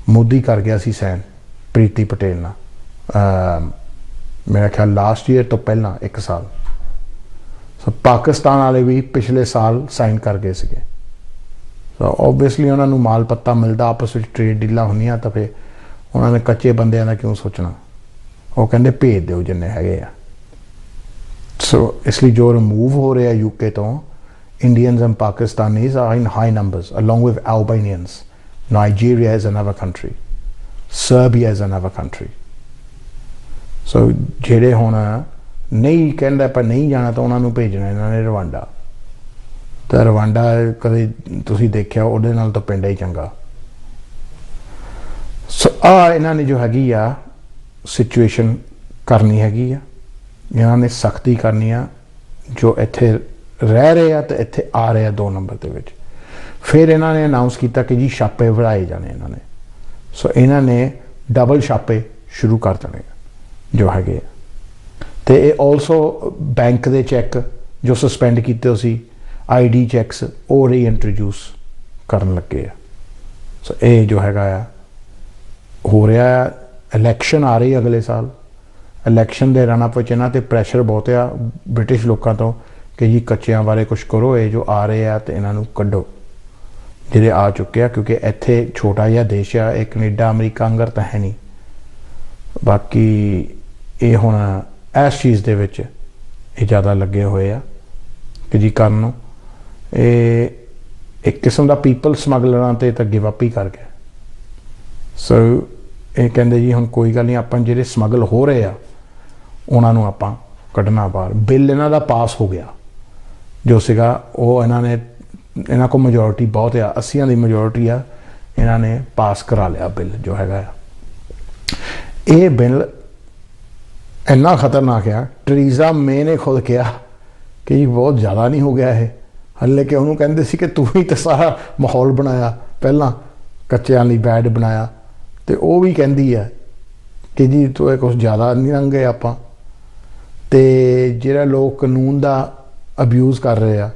ਮੋਦੀ ਕਰ ਗਿਆ ਸੀ ਸਾਈਨ ਪ੍ਰੀਤੀ ਪਟੇਲ ਨਾਲ, ਮੇਰਾ ਖਿਆਲ ਲਾਸਟ ਈਅਰ ਤੋਂ ਪਹਿਲਾਂ 1 ਸਾਲ। ਸੋ ਪਾਕਿਸਤਾਨ ਵਾਲੇ ਵੀ ਪਿਛਲੇ ਸਾਲ ਸਾਈਨ ਕਰ ਗਏ ਸੀਗੇ। ਸੋ ਓਬਵੀਅਸਲੀ ਉਹਨਾਂ ਨੂੰ ਮਾਲ ਪੱਤਾ ਮਿਲਦਾ, ਆਪਸ ਵਿੱਚ ਟ੍ਰੇਡ ਡੀਲਾਂ ਹੁੰਦੀਆਂ, ਤਾਂ ਫਿਰ ਉਹਨਾਂ ਨੇ ਕੱਚੇ ਬੰਦਿਆਂ ਦਾ ਕਿਉਂ ਸੋਚਣਾ। ਉਹ ਕਹਿੰਦੇ ਭੇਜ ਦਿਓ ਜਿੰਨੇ ਹੈਗੇ ਆ। ਸੋ ਇਸ ਲਈ ਜੋ ਰਿਮੂਵ ਹੋ ਰਿਹਾ UK ਤੋਂ, Indians and Pakistanis are in high numbers along with Albanians. Nigeria is another country. Serbia is another country. So ਜਿਹੜੇ ਹੁਣ ਨਹੀਂ ਕਹਿੰਦਾ ਪਰ ਨਹੀਂ ਜਾਣਾ ਤਾਂ ਉਹਨਾਂ ਨੂੰ ਭੇਜਣਾ ਇਹਨਾਂ ਨੇ ਰਵਾਂਡਾ। ਤਾਂ ਰਵਾਂਡਾ ਕਦੇ ਤੁਸੀਂ ਦੇਖਿਆ ਉਹਦੇ ਨਾਲ ਤਾਂ ਪਿੰਡ ਹੀ ਚੰਗਾ। ਸੋ ਆ ਇਹਨਾਂ ਨੇ ਜੋ ਹੈਗੀ ਆ ਸਿਚੁਏਸ਼ਨ ਕਰਨੀ ਹੈਗੀ ਆ, ਇਹਨਾਂ ਨੇ ਸਖਤੀ ਕਰਨੀ ਆ। ਜੋ ਇੱਥੇ ਰਹਿ ਰਹੇ ਆ ਤੇ ਇੱਥੇ ਆ ਰਹੇ ਆ 2 ਨੰਬਰ ਦੇ ਵਿੱਚ। ਫਿਰ ਇਹਨਾਂ ਨੇ ਅਨਾਊਂਸ ਕੀਤਾ ਕਿ ਜੀ ਛਾਪੇ ਵਧਾਏ ਜਾਣੇ ਇਹਨਾਂ ਨੇ। ਸੋ ਇਹਨਾਂ ਨੇ ਡਬਲ ਛਾਪੇ ਸ਼ੁਰੂ ਕਰ ਦੇਣੇ ਜੋ ਹੈਗੇ ਆ। ਤੇ ਇਹ ਆਲਸੋ ਬੈਂਕ ਦੇ ਚੈੱਕ ਜੋ ਸਸਪੈਂਡ ਕੀਤੇ ਸੀ, ID ਚੈਕਸ, ਉਹ ਰੀਇੰਟਰੋਡਿਊਸ ਕਰਨ ਲੱਗੇ ਆ। ਸੋ ਇਹ ਜੋ ਹੈਗਾ ਆ ਹੋ ਰਿਹਾ ਆ। ਇਲੈਕਸ਼ਨ ਆ ਰਹੀ ਅਗਲੇ ਸਾਲ, ਇਲੈਕਸ਼ਨ ਦੇ ਰਨ ਅਪ ਵਿੱਚ ਇਹਨਾਂ ਤੇ ਪ੍ਰੈਸ਼ਰ ਬਹੁਤ ਆ ਬ੍ਰਿਟਿਸ਼ ਲੋਕਾਂ ਤੋਂ ਕਿ ਜੀ ਕੱਚਿਆਂ ਬਾਰੇ ਕੁਛ ਕਰੋ, ਇਹ ਜੋ ਆ ਰਹੇ ਆ ਤੇ ਇਹਨਾਂ ਨੂੰ ਕੱਢੋ ਜਿਹੜੇ ਆ ਚੁੱਕੇ ਆ, ਕਿਉਂਕਿ ਇੱਥੇ ਛੋਟਾ ਜਿਹਾ ਦੇਸ਼ ਆ, ਇਹ ਕੈਨੇਡਾ ਅਮਰੀਕਾ ਅੰਗਰ ਤਾਂ ਹੈ ਨਹੀਂ। ਬਾਕੀ ਇਹ ਹੁਣ ਇਸ ਚੀਜ਼ ਦੇ ਵਿੱਚ ਇਹ ਜ਼ਿਆਦਾ ਲੱਗੇ ਹੋਏ ਆ ਕਿ ਜੀ ਕਰਨ ਨੂੰ। ਇਹ ਇੱਕ ਕਿਸਮ ਦਾ ਪੀਪਲ ਸਮਗਲਰਾਂ ਤੇ ਤਾਂ ਗਿਵ ਅਪ ਹੀ ਕਰ ਗਿਆ। ਸੋ ਇਹ ਕਹਿੰਦੇ ਜੀ ਹੁਣ ਕੋਈ ਗੱਲ ਨਹੀਂ, ਆਪਾਂ ਜਿਹੜੇ ਸਮਗਲ ਹੋ ਰਹੇ ਆ ਉਹਨਾਂ ਨੂੰ ਆਪਾਂ ਕੱਢਣਾ ਬਾਹਰ। ਬਿੱਲ ਇਹਨਾਂ ਦਾ ਪਾਸ ਹੋ ਗਿਆ ਜੋ ਸੀਗਾ, ਉਹ ਇਹਨਾਂ ਕੋਲ ਮੈਜੋਰਿਟੀ ਬਹੁਤ ਆ, 80 ਦੀ ਮੈਜੋਰਿਟੀ ਆ, ਇਹਨਾਂ ਨੇ ਪਾਸ ਕਰਾ ਲਿਆ ਬਿੱਲ ਜੋ ਹੈਗਾ ਆ। ਇਹ ਬਿੱਲ ਇੰਨਾ ਖਤਰਨਾਕ ਆ। ਟਰੀਜ਼ਾ ਮੇ ਨੇ ਖੁਦ ਕਿਹਾ ਕਿ ਬਹੁਤ ਜ਼ਿਆਦਾ ਨਹੀਂ ਹੋ ਗਿਆ ਇਹ, ਹਲੇ ਕਿ ਉਹਨੂੰ ਕਹਿੰਦੇ ਸੀ ਕਿ ਤੂੰ ਹੀ ਤਾਂ ਸਾਰਾ ਮਾਹੌਲ ਬਣਾਇਆ, ਪਹਿਲਾਂ ਕੱਚਿਆਂ ਲਈ ਬੈਡ ਬਣਾਇਆ, ਅਤੇ ਉਹ ਵੀ ਕਹਿੰਦੀ ਹੈ ਕਿ ਜੀ ਤੂੰ ਇਹ ਕੁਛ ਜ਼ਿਆਦਾ ਨਹੀਂ ਲੰਘੇ ਆਪਾਂ। ਅਤੇ ਜਿਹੜਾ ਲੋਕ ਕਾਨੂੰਨ ਦਾ ਅਬਿਊਜ਼ ਕਰ ਰਹੇ ਆ,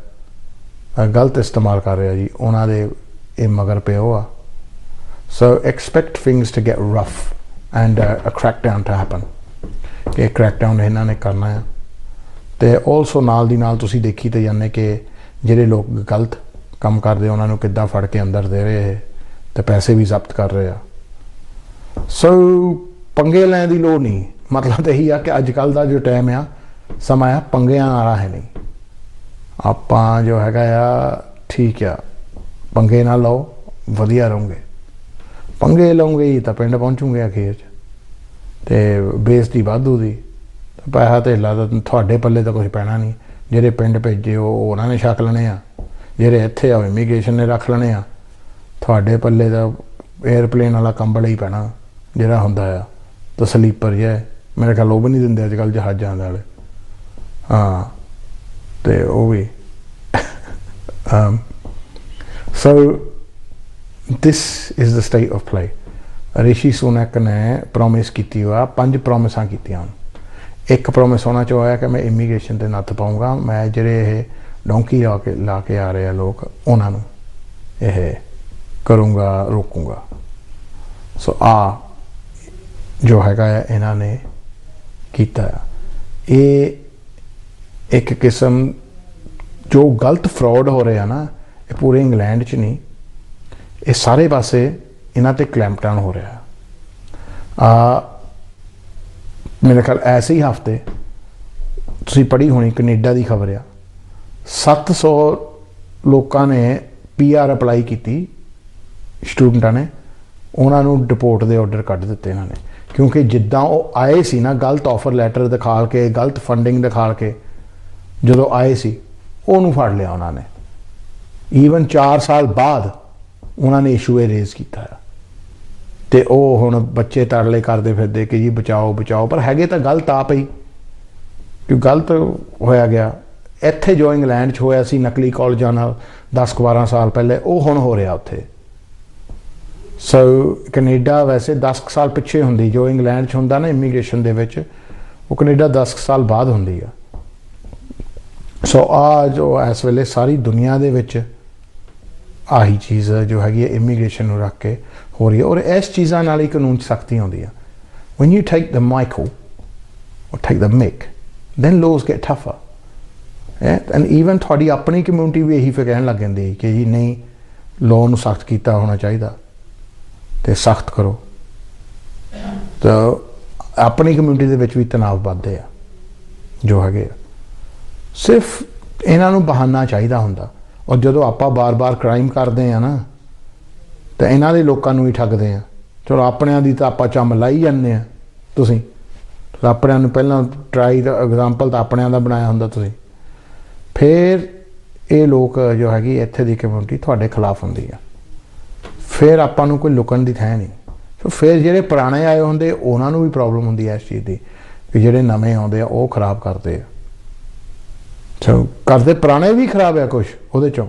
ਗਲਤ ਇਸਤੇਮਾਲ ਕਰ ਰਹੇ ਆ ਜੀ, ਉਹਨਾਂ ਦੇ ਇਹ ਮਗਰ ਪਿਓ ਆ। So expect things to get rough and uh crackdown to happen, ਕਿ ਕ੍ਰੈਕਡਾਊਨ ਇਹਨਾਂ ਨੇ ਕਰਨਾ ਆ। ਅਤੇ ਆਲਸੋ ਨਾਲ ਦੀ ਨਾਲ ਤੁਸੀਂ ਦੇਖੀ ਤਾਂ ਜਾਂਦੇ ਕਿ ਜਿਹੜੇ ਲੋਕ ਗਲਤ ਕੰਮ ਕਰਦੇ ਉਹਨਾਂ ਨੂੰ ਕਿੱਦਾਂ ਫੜ ਕੇ ਅੰਦਰ ਦੇ ਰਹੇ ਅਤੇ ਪੈਸੇ ਵੀ ਜ਼ਬਤ ਕਰ ਰਹੇ ਆ। ਸੋ ਪੰਗੇ ਲੈਣ ਦੀ ਲੋੜ ਨਹੀਂ। ਮਤਲਬ ਤਾਂ ਇਹੀ ਆ ਕਿ ਅੱਜ ਕੱਲ੍ਹ ਦਾ ਜੋ ਟਾਈਮ ਆ, ਸਮਾਂ ਆ, ਪੰਗਿਆਂ ਵਾਲਾ ਹੈ ਨਹੀਂ। ਆਪਾਂ ਜੋ ਹੈਗਾ ਆ ਠੀਕ ਆ, ਪੰਗੇ ਨਾ ਲਓ, ਵਧੀਆ ਰਹੋਗੇ। ਪੰਗੇ ਲਓਗੇ ਹੀ ਤਾਂ ਪਿੰਡ ਪਹੁੰਚੂਗੇ ਅਖੀਰ 'ਚ, ਅਤੇ ਬੇਇੱਜ਼ਤੀ ਵਾਧੂ ਦੀ, ਪੈਸਾ ਧੇਲਾ ਤਾਂ ਤੁਹਾਡੇ ਪੱਲੇ ਤਾਂ ਕੁਛ ਪੈਣਾ ਨਹੀਂ। ਜਿਹੜੇ ਪਿੰਡ ਭੇਜੇ ਉਹ ਉਹਨਾਂ ਨੇ ਛਕ ਲੈਣੇ ਆ, ਜਿਹੜੇ ਇੱਥੇ ਆ ਉਹ ਇਮੀਗ੍ਰੇਸ਼ਨ ਨੇ ਰੱਖ ਲੈਣੇ ਆ। ਤੁਹਾਡੇ ਪੱਲੇ ਤਾਂ ਏਅਰਪਲੇਨ ਵਾਲਾ ਕੰਬਲ ਹੀ ਪੈਣਾ ਜਿਹੜਾ ਹੁੰਦਾ ਆ, ਤਾਂ ਸਲੀਪਰ ਜਿਹਾ, ਮੇਰੇ ਖਿਆਲ ਉਹ ਵੀ ਨਹੀਂ ਦਿੰਦੇ ਅੱਜ ਕੱਲ੍ਹ ਜਹਾਜ਼ਾਂ ਵਾਲੇ। ਹਾਂ, ਅਤੇ ਉਹ ਵੀ so this is the state of play. Rishi Sunak ਨੇ ਪ੍ਰੋਮਿਸ ਕੀਤੀ ਹੋਇਆ, 5 ਪ੍ਰੋਮਿਸਾਂ ਕੀਤੀਆਂ। ਇੱਕ ਪ੍ਰੋਮਿਸ ਉਹਨਾਂ 'ਚੋਂ ਹੋਇਆ ਕਿ ਮੈਂ ਇਮੀਗ੍ਰੇਸ਼ਨ 'ਤੇ ਨੱਥ ਪਾਊਂਗਾ, ਮੈਂ ਜਿਹੜੇ ਇਹ ਡੋਂਕੀ ਲਾ ਕੇ ਆ ਰਹੇ ਆ ਲੋਕ, ਉਹਨਾਂ ਨੂੰ ਇਹ ਕਰੂੰਗਾ, ਰੋਕੂੰਗਾ। ਸੋ ਜੋ ਹੈਗਾ ਆ ਇਹਨਾਂ ਨੇ ਕੀਤਾ ਆ। ਇਹ ਇੱਕ ਕਿਸਮ ਜੋ ਗਲਤ ਫਰੋਡ ਹੋ ਰਿਹਾ ਨਾ, ਇਹ ਪੂਰੇ ਇੰਗਲੈਂਡ 'ਚ ਨਹੀਂ, ਇਹ ਸਾਰੇ ਪਾਸੇ ਇਹਨਾਂ 'ਤੇ ਕਲੈਂਪਡਾਊਨ ਹੋ ਰਿਹਾ। ਮੇਰੇ ਖਿਆਲ ਐਸੇ ਹੀ ਹਫ਼ਤੇ ਤੁਸੀਂ ਪੜ੍ਹੀ ਹੋਣੀ, ਕੈਨੇਡਾ ਦੀ ਖਬਰ ਆ, 700 ਲੋਕਾਂ ਨੇ PR ਅਪਲਾਈ ਕੀਤੀ, ਸਟੂਡੈਂਟਾਂ ਨੇ, ਉਹਨਾਂ ਨੂੰ ਡਿਪੋਰਟ ਦੇ ਆਰਡਰ ਕੱਢ ਦਿੱਤੇ ਇਹਨਾਂ ਨੇ, ਕਿਉਂਕਿ ਜਿੱਦਾਂ ਉਹ ਆਏ ਸੀ ਨਾ, ਗਲਤ ਆਫਰ ਲੈਟਰ ਦਿਖਾ ਕੇ, ਗਲਤ ਫੰਡਿੰਗ ਦਿਖਾ ਕੇ ਜਦੋਂ ਆਏ ਸੀ, ਉਹਨੂੰ ਫੜ ਲਿਆ ਉਹਨਾਂ ਨੇ। ਈਵਨ 4 ਸਾਲ ਬਾਅਦ ਉਹਨਾਂ ਨੇ ਇਸ਼ੂ ਇਹ ਰੇਜ਼ ਕੀਤਾ ਆ, ਅਤੇ ਉਹ ਹੁਣ ਬੱਚੇ ਤਰਲੇ ਕਰਦੇ ਫਿਰਦੇ ਕਿ ਜੀ ਬਚਾਓ ਬਚਾਓ, ਪਰ ਹੈਗੇ ਤਾਂ ਗਲਤ ਆਪ ਹੀ, ਕਿ ਗਲਤ ਹੋਇਆ ਗਿਆ। ਇੱਥੇ ਜੋ ਇੰਗਲੈਂਡ 'ਚ ਹੋਇਆ ਸੀ ਨਕਲੀ ਕਾਲਜਾਂ ਨਾਲ 10-12 ਸਾਲ ਪਹਿਲੇ, ਉਹ ਹੁਣ ਹੋ ਰਿਹਾ ਉੱਥੇ। ਸੋ ਕੈਨੇਡਾ ਵੈਸੇ 10 ਸਾਲ ਪਿੱਛੇ ਹੁੰਦੀ, ਜੋ ਇੰਗਲੈਂਡ 'ਚ ਹੁੰਦਾ ਨਾ ਇਮੀਗ੍ਰੇਸ਼ਨ ਦੇ ਵਿੱਚ, ਉਹ ਕੈਨੇਡਾ 10 ਸਾਲ ਬਾਅਦ ਹੁੰਦੀ ਆ। ਸੋ ਜੋ ਇਸ ਵੇਲੇ ਸਾਰੀ ਦੁਨੀਆ ਦੇ ਵਿੱਚ ਆਹੀ ਚੀਜ਼ ਜੋ ਹੈਗੀ ਹੈ ਇਮੀਗ੍ਰੇਸ਼ਨ ਨੂੰ ਰੱਖ ਕੇ ਹੋ ਰਹੀ ਹੈ, ਔਰ ਇਸ ਚੀਜ਼ਾਂ ਨਾਲ ਹੀ ਕਾਨੂੰਨ 'ਚ ਸਖਤੀ ਆਉਂਦੀ ਆ। When you take the Michael ਔਰ ਟੇਕ ਦ ਮਿਕ, ਦੈਨ ਲੋਜ਼ ਗੈਟ ਟਫਰ। ਐਂਡ ਈਵਨ ਤੁਹਾਡੀ ਆਪਣੀ ਕਮਿਊਨਿਟੀ ਵੀ ਇਹੀ ਫਿਰ ਕਹਿਣ ਲੱਗ ਜਾਂਦੀ ਕਿ ਜੀ ਨਹੀਂ, ਲਾਅ ਨੂੰ ਸਖਤ ਕੀਤਾ ਹੋਣਾ ਚਾਹੀਦਾ ਅਤੇ ਸਖਤ ਕਰੋ। ਤਾਂ ਆਪਣੀ ਕਮਿਊਨਿਟੀ ਦੇ ਵਿੱਚ ਵੀ ਤਣਾਅ ਵੱਧਦੇ ਆ ਜੋ ਹੈਗੇ ਆ। ਸਿਰਫ ਇਹਨਾਂ ਨੂੰ ਬਹਾਨਾ ਚਾਹੀਦਾ ਹੁੰਦਾ, ਔਰ ਜਦੋਂ ਆਪਾਂ ਬਾਰ-ਬਾਰ ਕ੍ਰਾਈਮ ਕਰਦੇ ਆ ਨਾ, ਤਾਂ ਇਹਨਾਂ ਦੇ ਲੋਕਾਂ ਨੂੰ ਹੀ ਠੱਗਦੇ ਆ। ਚਲੋ ਆਪਣਿਆਂ ਦੀ ਤਾਂ ਆਪਾਂ ਚੰਮ ਲਾਈ ਜਾਂਦੇ ਆ, ਤੁਸੀਂ ਆਪਣਿਆਂ ਨੂੰ ਪਹਿਲਾਂ ਟਰਾਈ ਦਾ ਐਗਜ਼ਾਮਪਲ ਤਾਂ ਆਪਣਿਆਂ ਦਾ ਬਣਾਇਆ ਹੁੰਦਾ ਤੁਸੀਂ, ਫਿਰ ਇਹ ਲੋਕ ਜੋ ਹੈਗੀ ਇੱਥੇ ਦੀ ਕਮਿਊਨਿਟੀ ਤੁਹਾਡੇ ਖਿਲਾਫ ਹੁੰਦੀ ਆ, ਫਿਰ ਆਪਾਂ ਨੂੰ ਕੋਈ ਲੁਕਣ ਦੀ ਥਾਂ ਨਹੀਂ। ਸੋ ਫਿਰ ਜਿਹੜੇ ਪੁਰਾਣੇ ਆਏ ਹੁੰਦੇ ਉਹਨਾਂ ਨੂੰ ਵੀ ਪ੍ਰੋਬਲਮ ਹੁੰਦੀ ਹੈ ਇਸ ਚੀਜ਼ ਦੀ, ਕਿ ਜਿਹੜੇ ਨਵੇਂ ਆਉਂਦੇ ਆ ਉਹ ਖਰਾਬ ਕਰਦੇ ਆ। ਸੋ ਕਰਦੇ ਪੁਰਾਣੇ ਵੀ ਖਰਾਬ ਆ ਕੁਛ ਉਹਦੇ 'ਚੋਂ,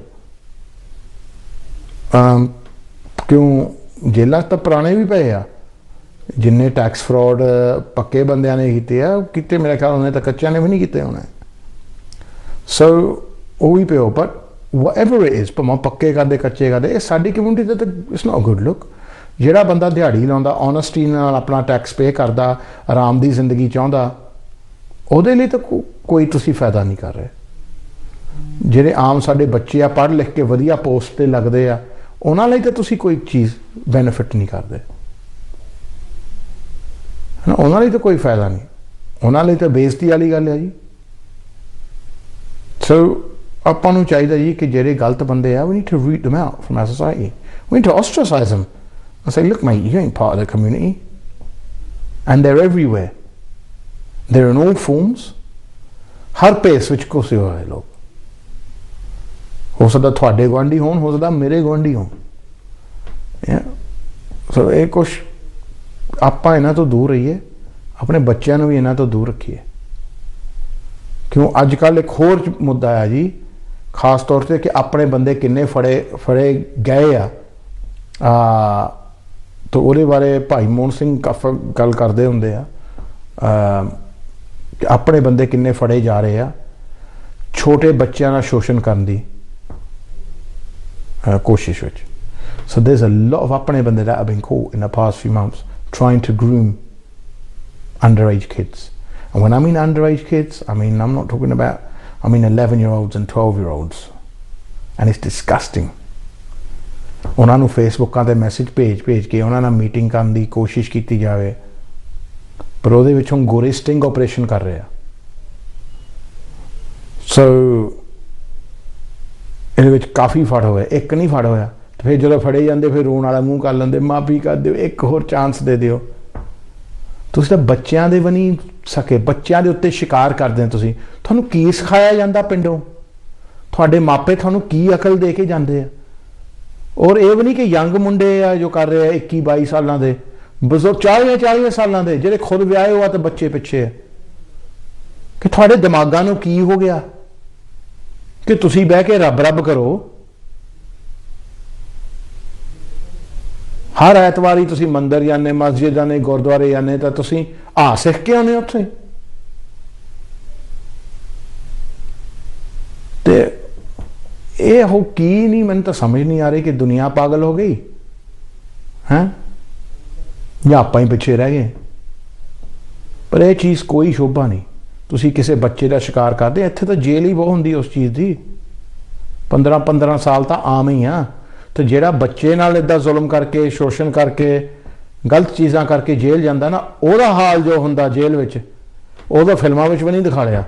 ਕਿਉਂ ਜੇਲ੍ਹਾਂ 'ਚ ਤਾਂ ਪੁਰਾਣੇ ਵੀ ਪਏ ਆ, ਜਿੰਨੇ ਟੈਕਸ ਫਰੋਡ ਪੱਕੇ ਬੰਦਿਆਂ ਨੇ ਕੀਤੇ ਆ, ਕੀਤੇ ਮੇਰੇ ਖਿਆਲ ਉਹਨੇ ਤਾਂ ਕੱਚਿਆਂ ਨੇ ਵੀ ਨਹੀਂ ਕੀਤੇ ਹੋਣੇ। ਸੋ ਉਹ ਵੀ ਪਿਓ, ਪਰ whatever it is, ਭਾਵੇਂ ਪੱਕੇ ਕਰਦੇ ਕੱਚੇ ਕਰਦੇ, ਇਹ ਸਾਡੀ ਕਮਿਊਨਿਟੀ ਦਾ ਤਾਂ ਇਟਸ ਨੋਟ ਗੁੱਡ ਲੁੱਕ। ਜਿਹੜਾ ਬੰਦਾ ਦਿਹਾੜੀ ਲਾਉਂਦਾ, ਓਨੈਸਟੀ ਨਾਲ ਆਪਣਾ ਟੈਕਸ ਪੇ ਕਰਦਾ, ਆਰਾਮ ਦੀ ਜ਼ਿੰਦਗੀ ਚਾਹੁੰਦਾ, ਉਹਦੇ ਲਈ ਤਾਂ ਕੋਈ ਤੁਸੀਂ ਫਾਇਦਾ ਨਹੀਂ ਕਰ ਰਹੇ। ਜਿਹੜੇ ਆਮ ਸਾਡੇ ਬੱਚੇ ਆ, ਪੜ੍ਹ ਲਿਖ ਕੇ ਵਧੀਆ ਪੋਸਟ 'ਤੇ ਲੱਗਦੇ ਆ, ਉਹਨਾਂ ਲਈ ਤਾਂ ਤੁਸੀਂ ਕੋਈ ਚੀਜ਼ ਬੈਨੀਫਿਟ ਨਹੀਂ ਕਰਦੇ, ਉਹਨਾਂ ਲਈ ਤਾਂ ਕੋਈ ਫਾਇਦਾ ਨਹੀਂ, ਉਹਨਾਂ ਲਈ ਤਾਂ ਬੇਇੱਜ਼ਤੀ ਵਾਲੀ ਗੱਲ ਹੈ ਜੀ। ਸੋ ਆਪਾਂ ਨੂੰ ਚਾਹੀਦਾ ਜੀ ਕਿ ਜਿਹੜੇ ਗਲਤ ਬੰਦੇ ਆ, we need to root them out from our society. We need to ostracize them and say, look mate, you ain't part of the community. And they're everywhere. They're in all forms. ਹਰ ਪੇਸ ਵਿੱਚ ਘੁਸੇ ਹੋਏ ਲੋਕ, ਹੋ ਸਕਦਾ ਤੁਹਾਡੇ ਗੁਆਂਢੀ ਹੋਣ, ਹੋ ਸਕਦਾ ਮੇਰੇ ਗੁਆਂਢੀ ਹੋਣ। ਸੋ ਇਹ ਕੁਛ ਆਪਾਂ ਇਹਨਾਂ ਤੋਂ ਦੂਰ ਰਹੀਏ, ਆਪਣੇ ਬੱਚਿਆਂ ਨੂੰ ਵੀ ਇਹਨਾਂ ਤੋਂ ਦੂਰ ਰੱਖੀਏ ਕਿਉਂ ਅੱਜ ਕੱਲ੍ਹ ਇੱਕ ਹੋਰ ਮੁੱਦਾ ਹੈ ਜੀ ਖਾਸ ਤੌਰ ਤੇ ਕਿ ਆਪਣੇ ਬੰਦੇ ਕਿੰਨੇ ਫੜੇ ਗਏ ਆ ਤਾਂ ਉਹਦੇ ਬਾਰੇ ਭਾਈ ਮੋਹਨ ਸਿੰਘ ਕਾਫੀ ਗੱਲ ਕਰਦੇ ਹੁੰਦੇ ਆ ਕਿ ਆਪਣੇ ਬੰਦੇ ਕਿੰਨੇ ਫੜੇ ਜਾ ਰਹੇ ਆ ਛੋਟੇ ਬੱਚਿਆਂ ਦਾ ਸ਼ੋਸ਼ਣ ਕਰਨ ਦੀ ਕੋਸ਼ਿਸ਼ ਵਿੱਚ so there's a lot of ਆਪਣੇ ਬੰਦੇ that have been caught in the past few months trying to groom underage kids and when I mean underage kids I mean I'm not talking about I mean 11-year-olds and 12-year-olds and it's disgusting ਉਹਨਾਂ ਨੂੰ ਫੇਸਬੁੱਕਾਂ ਤੇ message ਭੇਜ ਕੇ ਉਹਨਾਂ ਨਾਲ meeting ਕਰਨ ਦੀ ਕੋਸ਼ਿਸ਼ ਕੀਤੀ ਜਾਵੇ ਪਰ ਉਹਦੇ ਵਿੱਚ ਹੁਣ ਗੋਰੇ ਸਟਿੰਗ ਆਪਰੇਸ਼ਨ ਕਰ ਰਹੇ ਆ ਸੋ ਇਹਦੇ ਵਿੱਚ ਕਾਫੀ ਫੜ ਹੋਇਆ ਇੱਕ ਨਹੀਂ ਫੜ ਹੋਇਆ ਤੇ ਫਿਰ ਜਦੋਂ ਫੜੇ ਜਾਂਦੇ ਫਿਰ ਰੋਣ ਵਾਲਾ ਮੂੰਹ ਕਰ ਲੈਂਦੇ ਮਾਫੀ ਕਰ ਦਿਓ ਇੱਕ ਹੋਰ ਚਾਂਸ ਦੇ ਦਿਓ ਤੁਸੀਂ ਤਾਂ ਬੱਚਿਆਂ ਦੇ ਵੀ ਨਹੀਂ ਸਕੇ ਬੱਚਿਆਂ ਦੇ ਉੱਤੇ ਸ਼ਿਕਾਰ ਕਰਦੇ ਹੋ ਤੁਸੀਂ ਤੁਹਾਨੂੰ ਕੀ ਸਿਖਾਇਆ ਜਾਂਦਾ ਪਿੰਡੋਂ ਤੁਹਾਡੇ ਮਾਪੇ ਤੁਹਾਨੂੰ ਕੀ ਅਕਲ ਦੇ ਕੇ ਜਾਂਦੇ ਆ ਔਰ ਇਹ ਵੀ ਨਹੀਂ ਕਿ ਯੰਗ ਮੁੰਡੇ ਆ ਜੋ ਕਰ ਰਹੇ ਆ 21-22 ਸਾਲਾਂ ਦੇ ਬਜ਼ੁਰਗ 40 ਸਾਲਾਂ ਦੇ ਜਿਹੜੇ ਖੁਦ ਵਿਆਹੇ ਹੋਆ ਤੇ ਬੱਚੇ ਪਿੱਛੇ ਆ ਕਿ ਤੁਹਾਡੇ ਦਿਮਾਗਾਂ ਨੂੰ ਕੀ ਹੋ ਗਿਆ ਕਿ ਤੁਸੀਂ ਬਹਿ ਕੇ ਰੱਬ ਕਰੋ ਹਰ ਐਤਵਾਰੀ ਤੁਸੀਂ ਮੰਦਿਰ ਜਾਂਦੇ ਮਸਜਿਦ ਜਾਂਦੇ ਗੁਰਦੁਆਰੇ ਜਾਂਦੇ ਤਾਂ ਤੁਸੀਂ ਸਿੱਖ ਕੇ ਆਉਂਦੇ ਉੱਥੇ ਤੇ ਇਹ ਹੋ ਕੀ ਨਹੀਂ ਮੈਨੂੰ ਤਾਂ ਸਮਝ ਨਹੀਂ ਆ ਰਹੀ ਕਿ ਦੁਨੀਆ ਪਾਗਲ ਹੋ ਗਈ ਹੈ ਜਾਂ ਆਪਾਂ ਹੀ ਪਿੱਛੇ ਰਹਿ ਗਏ ਪਰ ਇਹ ਚੀਜ਼ ਕੋਈ ਸ਼ੋਭਾ ਨਹੀਂ ਤੁਸੀਂ ਕਿਸੇ ਬੱਚੇ ਦਾ ਸ਼ਿਕਾਰ ਕਰਦੇ ਇੱਥੇ ਤਾਂ ਜੇਲ੍ਹ ਹੀ ਬਹੁਤ ਹੁੰਦੀ ਉਸ ਚੀਜ਼ ਦੀ 15 ਸਾਲ ਤਾਂ ਆਮ ਹੀ ਆ ਤੇ ਜਿਹੜਾ ਬੱਚੇ ਨਾਲ ਇਦਾਂ ਜ਼ੁਲਮ ਕਰਕੇ ਸ਼ੋਸ਼ਣ ਕਰਕੇ ਗਲਤ ਚੀਜ਼ਾਂ ਕਰਕੇ ਜੇਲ੍ਹ ਜਾਂਦਾ ਨਾ ਉਹਦਾ ਹਾਲ ਜੋ ਹੁੰਦਾ ਜੇਲ੍ਹ ਵਿੱਚ ਉਹਦਾ ਫਿਲਮਾਂ ਵਿੱਚ ਵੀ ਨਹੀਂ ਦਿਖਾਇਆ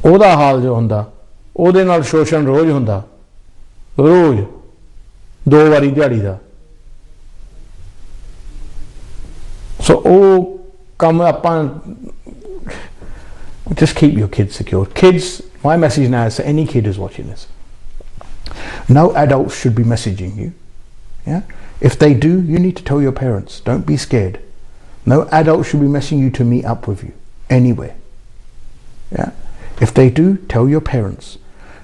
ਉਹਦਾ ਹਾਲ ਜੋ ਹੁੰਦਾ ਉਹਦੇ ਨਾਲ ਸ਼ੋਸ਼ਣ ਰੋਜ਼ ਹੁੰਦਾ ਰੋਜ਼ 2 ਵਾਰੀ ਦਿਹਾੜੀ ਦਾ ਸੋ ਉਹ ਕੰਮ ਆਪਾਂ just keep your kids secure. Kids, my message now is to any kid who's watching this. No adults should be messaging you. Yeah? If they do, you need to tell your parents. Don't be scared. No adult should be messaging you to meet up with you anywhere. Yeah? If they do, tell your parents.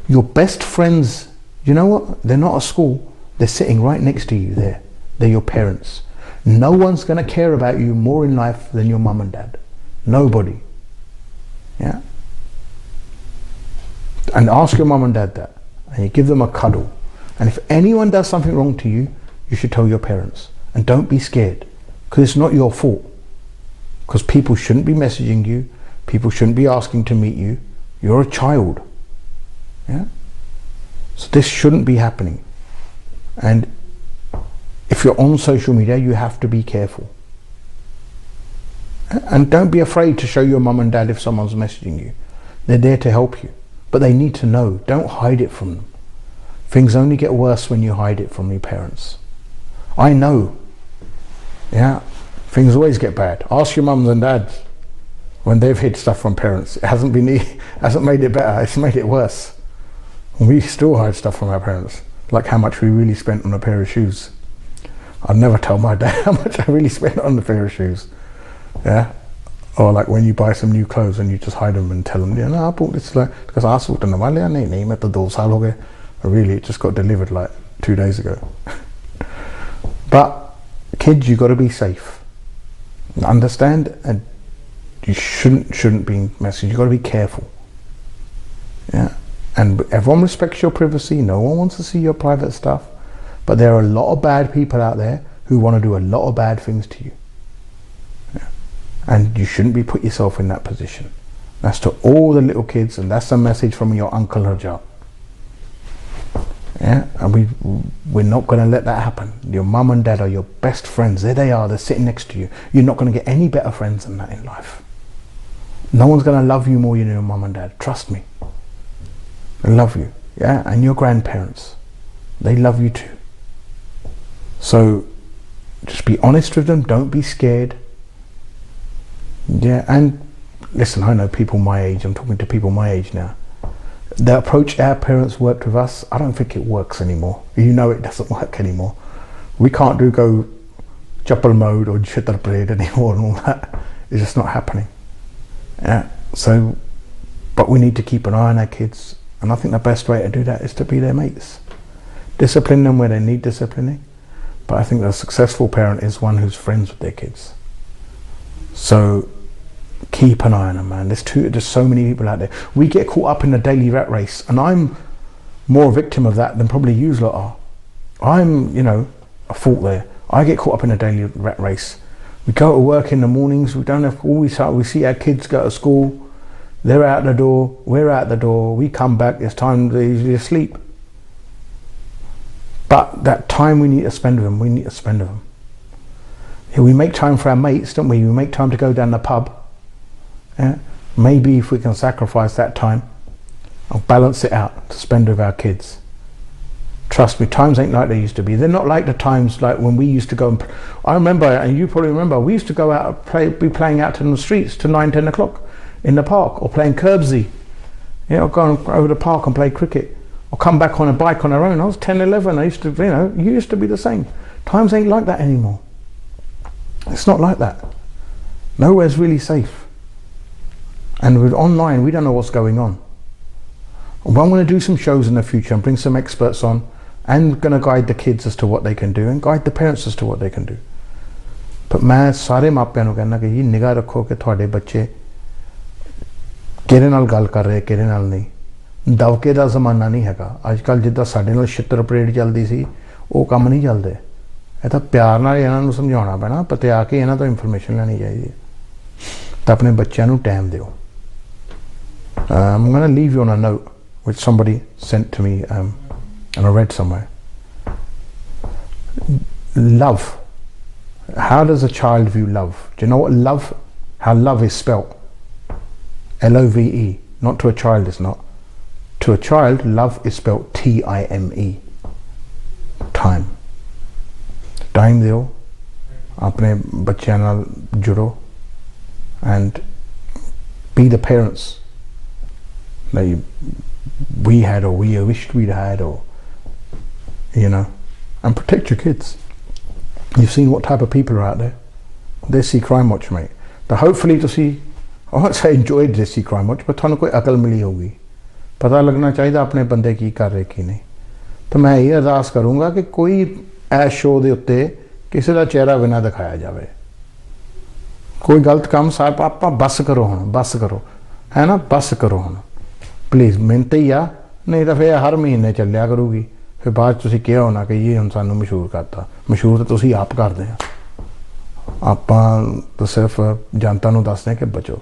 Your best friends, you know what? They're not at school. They're sitting right next to you there. They're your parents. No one's going to care about you more in life than your mum and dad. Nobody. Yeah? And ask your mum and dad that. And you give them a cuddle. And if anyone does something wrong to you, you should tell your parents. And don't be scared. Because it's not your fault. Because people shouldn't be messaging you. People shouldn't be asking to meet you. You're a child. Yeah? So this shouldn't be happening. And if you're on social media, you have to be careful. And don't be afraid to show your mum and dad if someone's messaging you. They're there to help you. But they need to know. Don't hide it from them. Things only get worse when you hide it from your parents. I know. Yeah. Things always get bad. Ask your mums and dads when they've hid stuff from parents. It hasn't made it better. It's made it worse. We still hide stuff from our parents. Like how much we really spent on a pair of shoes. I'd never tell my dad how much I really spent on a pair of shoes. Yeah? Or like when you buy some new clothes and you just hide them and tell them, yeah, no, I bought this like because I thought no wale nahi main to 2 saal ho gaye. Really, it just got delivered like 2 days ago. But kids, you got to be safe. Understand? And you shouldn't be messaged. You got to be careful. Yeah? And everyone respects your privacy. No one wants to see your private stuff. But there are a lot of bad people out there who want to do a lot of bad things to you. Yeah. And you shouldn't be put yourself in that position. That's to all the little kids, and that's a message from your Uncle Harjap. Yeah, and we're not going to let that happen. Your mum and dad are your best friends. There they are, they're sitting next to you. You're not going to get any better friends than that in life. No one's going to love you more than your mum and dad. Trust me. They love you. Yeah, and your grandparents. They love you too. So just be honest with them. Don't be scared. Yeah, and listen, I know people my age. I'm talking to people my age now. The approach our parents worked with us, I don't think it works anymore. You know it doesn't work anymore. We can't go chappal mode or chitar parade anymore and all that. It's just not happening. Yeah. So, but we need to keep an eye on our kids, and I think the best way to do that is to be their mates. Discipline them where they need disciplining, but I think a successful parent is one who's friends with their kids. So keep an eye on them, man. There's so many people out there. We get caught up in the daily rat race, and I'm more a victim of that than probably you lot are. I'm, a fault there. I get caught up in a daily rat race. We go to work in the mornings, we don't have always we see our kids go to school, they're out the door, we're out the door, we come back, it's time they usually asleep. But that time we need to spend with them, we need to spend with them. Yeah, we make time for our mates, don't we? We make time to go down the pub. Yeah? Maybe if we can sacrifice that time, I'll balance it out to spend with our kids. Trust me, times ain't like they used to be. They're not like the times like when we used to go and I remember, and you probably remember, we used to go out and be playing out in the streets to 9-10 o'clock in the park, or playing curbsy. Or go over the park and play cricket, or come back on a bike on our own. I was 10, 11. I used to, you used to be the same. Times ain't like that anymore. It's not like that. Nowhere's really safe. And with online, we don't know what's going on. Well, I'm going to do some shows in the future and bring some experts on, and going to guide the kids as to what they can do and guide the parents as to what they can do. But मैं सारे मापियां ਨੂੰ कहना कि ये निगाह रखो कि ਤੁਹਾਡੇ ਬੱਚੇ ਕਿਹਦੇ ਨਾਲ ਗੱਲ ਕਰ ਰਹੇ ਕਿਹਦੇ ਨਾਲ ਨਹੀਂ ਦਵਕੇ ਦਾ ਜ਼ਮਾਨਾ ਨਹੀਂ ਹੈਗਾ ਅੱਜ ਕੱਲ ਜਿੱਦਾਂ ਸਾਡੇ ਨਾਲ ਛਿੱਤਰ ਪਰੇਡ ਚੱਲਦੀ ਸੀ ਉਹ ਕੰਮ ਨਹੀਂ ਚੱਲਦੇ ਇਹ ਤਾਂ ਪਿਆਰ ਨਾਲ ਇਹਨਾਂ ਨੂੰ ਸਮਝਾਉਣਾ ਪੈਣਾ ਪਤਿਆ ਕੇ ਇਹਨਾਂ ਤੋਂ ਇਨਫੋਰਮੇਸ਼ਨ ਲੈਣੀ ਚਾਹੀਦੀ ਹੈ ਤਾਂ ਆਪਣੇ ਬੱਚਿਆਂ ਨੂੰ ਟਾਈਮ ਦਿਓ I'm going to leave you on a note which somebody sent to me and I read somewhere. Love. How does a child view love? Do you know what love, how love is spelt? L-O-V-E. Not to a child, it's not. To a child, love is spelt T-I-M-E. Time. Time deo. Apne bachyan naal juro. And be the parents that we had, or we wished we'd had, or and protect your kids. You've seen what type of people are out there. Desi Crimewatch, mate. So hopefully to see, I won't say enjoyed Desi Crimewatch, but ਤੁਹਾਨੂੰ ਕੋਈ ਅਕਲ ਮਿਲੀ ਹੋਗੀ ਪਤਾ ਲੱਗਣਾ ਚਾਹੀਦਾ ਆਪਣੇ ਬੰਦੇ ਕੀ ਕਰ ਰਹੇ ਕੀ ਨਹੀਂ ਤਾਂ ਮੈਂ ਇਹ ਅਰਦਾਸ ਕਰੂੰਗਾ ਕਿ ਕੋਈ ਐਸ ਸ਼ੋਅ ਦੇ ਉੱਤੇ ਕਿਸੇ ਦਾ ਚਿਹਰਾ ਬਿਨਾ ਦਿਖਾਇਆ ਜਾਵੇ ਕੋਈ ਗਲਤ ਕੰਮ ਸਾਹਿਬ ਆਪਾਂ ਬਸ ਕਰੋ ਹੁਣ ਬਸ ਕਰੋ ਹੈ ਨਾ ਬਸ ਕਰੋ ਹੁਣ ਪਲੀਜ਼ ਮਿਹਨਤ ਹੀ ਆ ਨਹੀਂ ਤਾਂ ਫਿਰ ਹਰ ਮਹੀਨੇ ਚੱਲਿਆ ਕਰੂਗੀ ਫਿਰ ਬਾਅਦ ਤੁਸੀਂ ਕਿਹਾ ਹੋਣਾ ਕਿ ਇਹ ਹੁਣ ਸਾਨੂੰ ਮਸ਼ਹੂਰ ਕਰਤਾ ਮਸ਼ਹੂਰ ਤਾਂ ਤੁਸੀਂ ਆਪ ਕਰਦੇ ਆ ਆਪਾਂ ਤਾਂ ਸਿਰਫ ਜਨਤਾ ਨੂੰ ਦੱਸਦੇ ਆ ਕਿ ਬਚੋ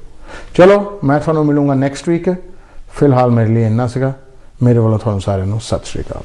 ਚਲੋ ਮੈਂ ਤੁਹਾਨੂੰ ਮਿਲੂੰਗਾ ਨੈਕਸਟ ਵੀਕ ਫਿਲਹਾਲ ਮੇਰੇ ਲਈ ਇੰਨਾ ਸੀਗਾ ਮੇਰੇ ਵੱਲੋਂ ਤੁਹਾਨੂੰ ਸਾਰਿਆਂ ਨੂੰ ਸਤਿ ਸ਼੍ਰੀ ਅਕਾਲ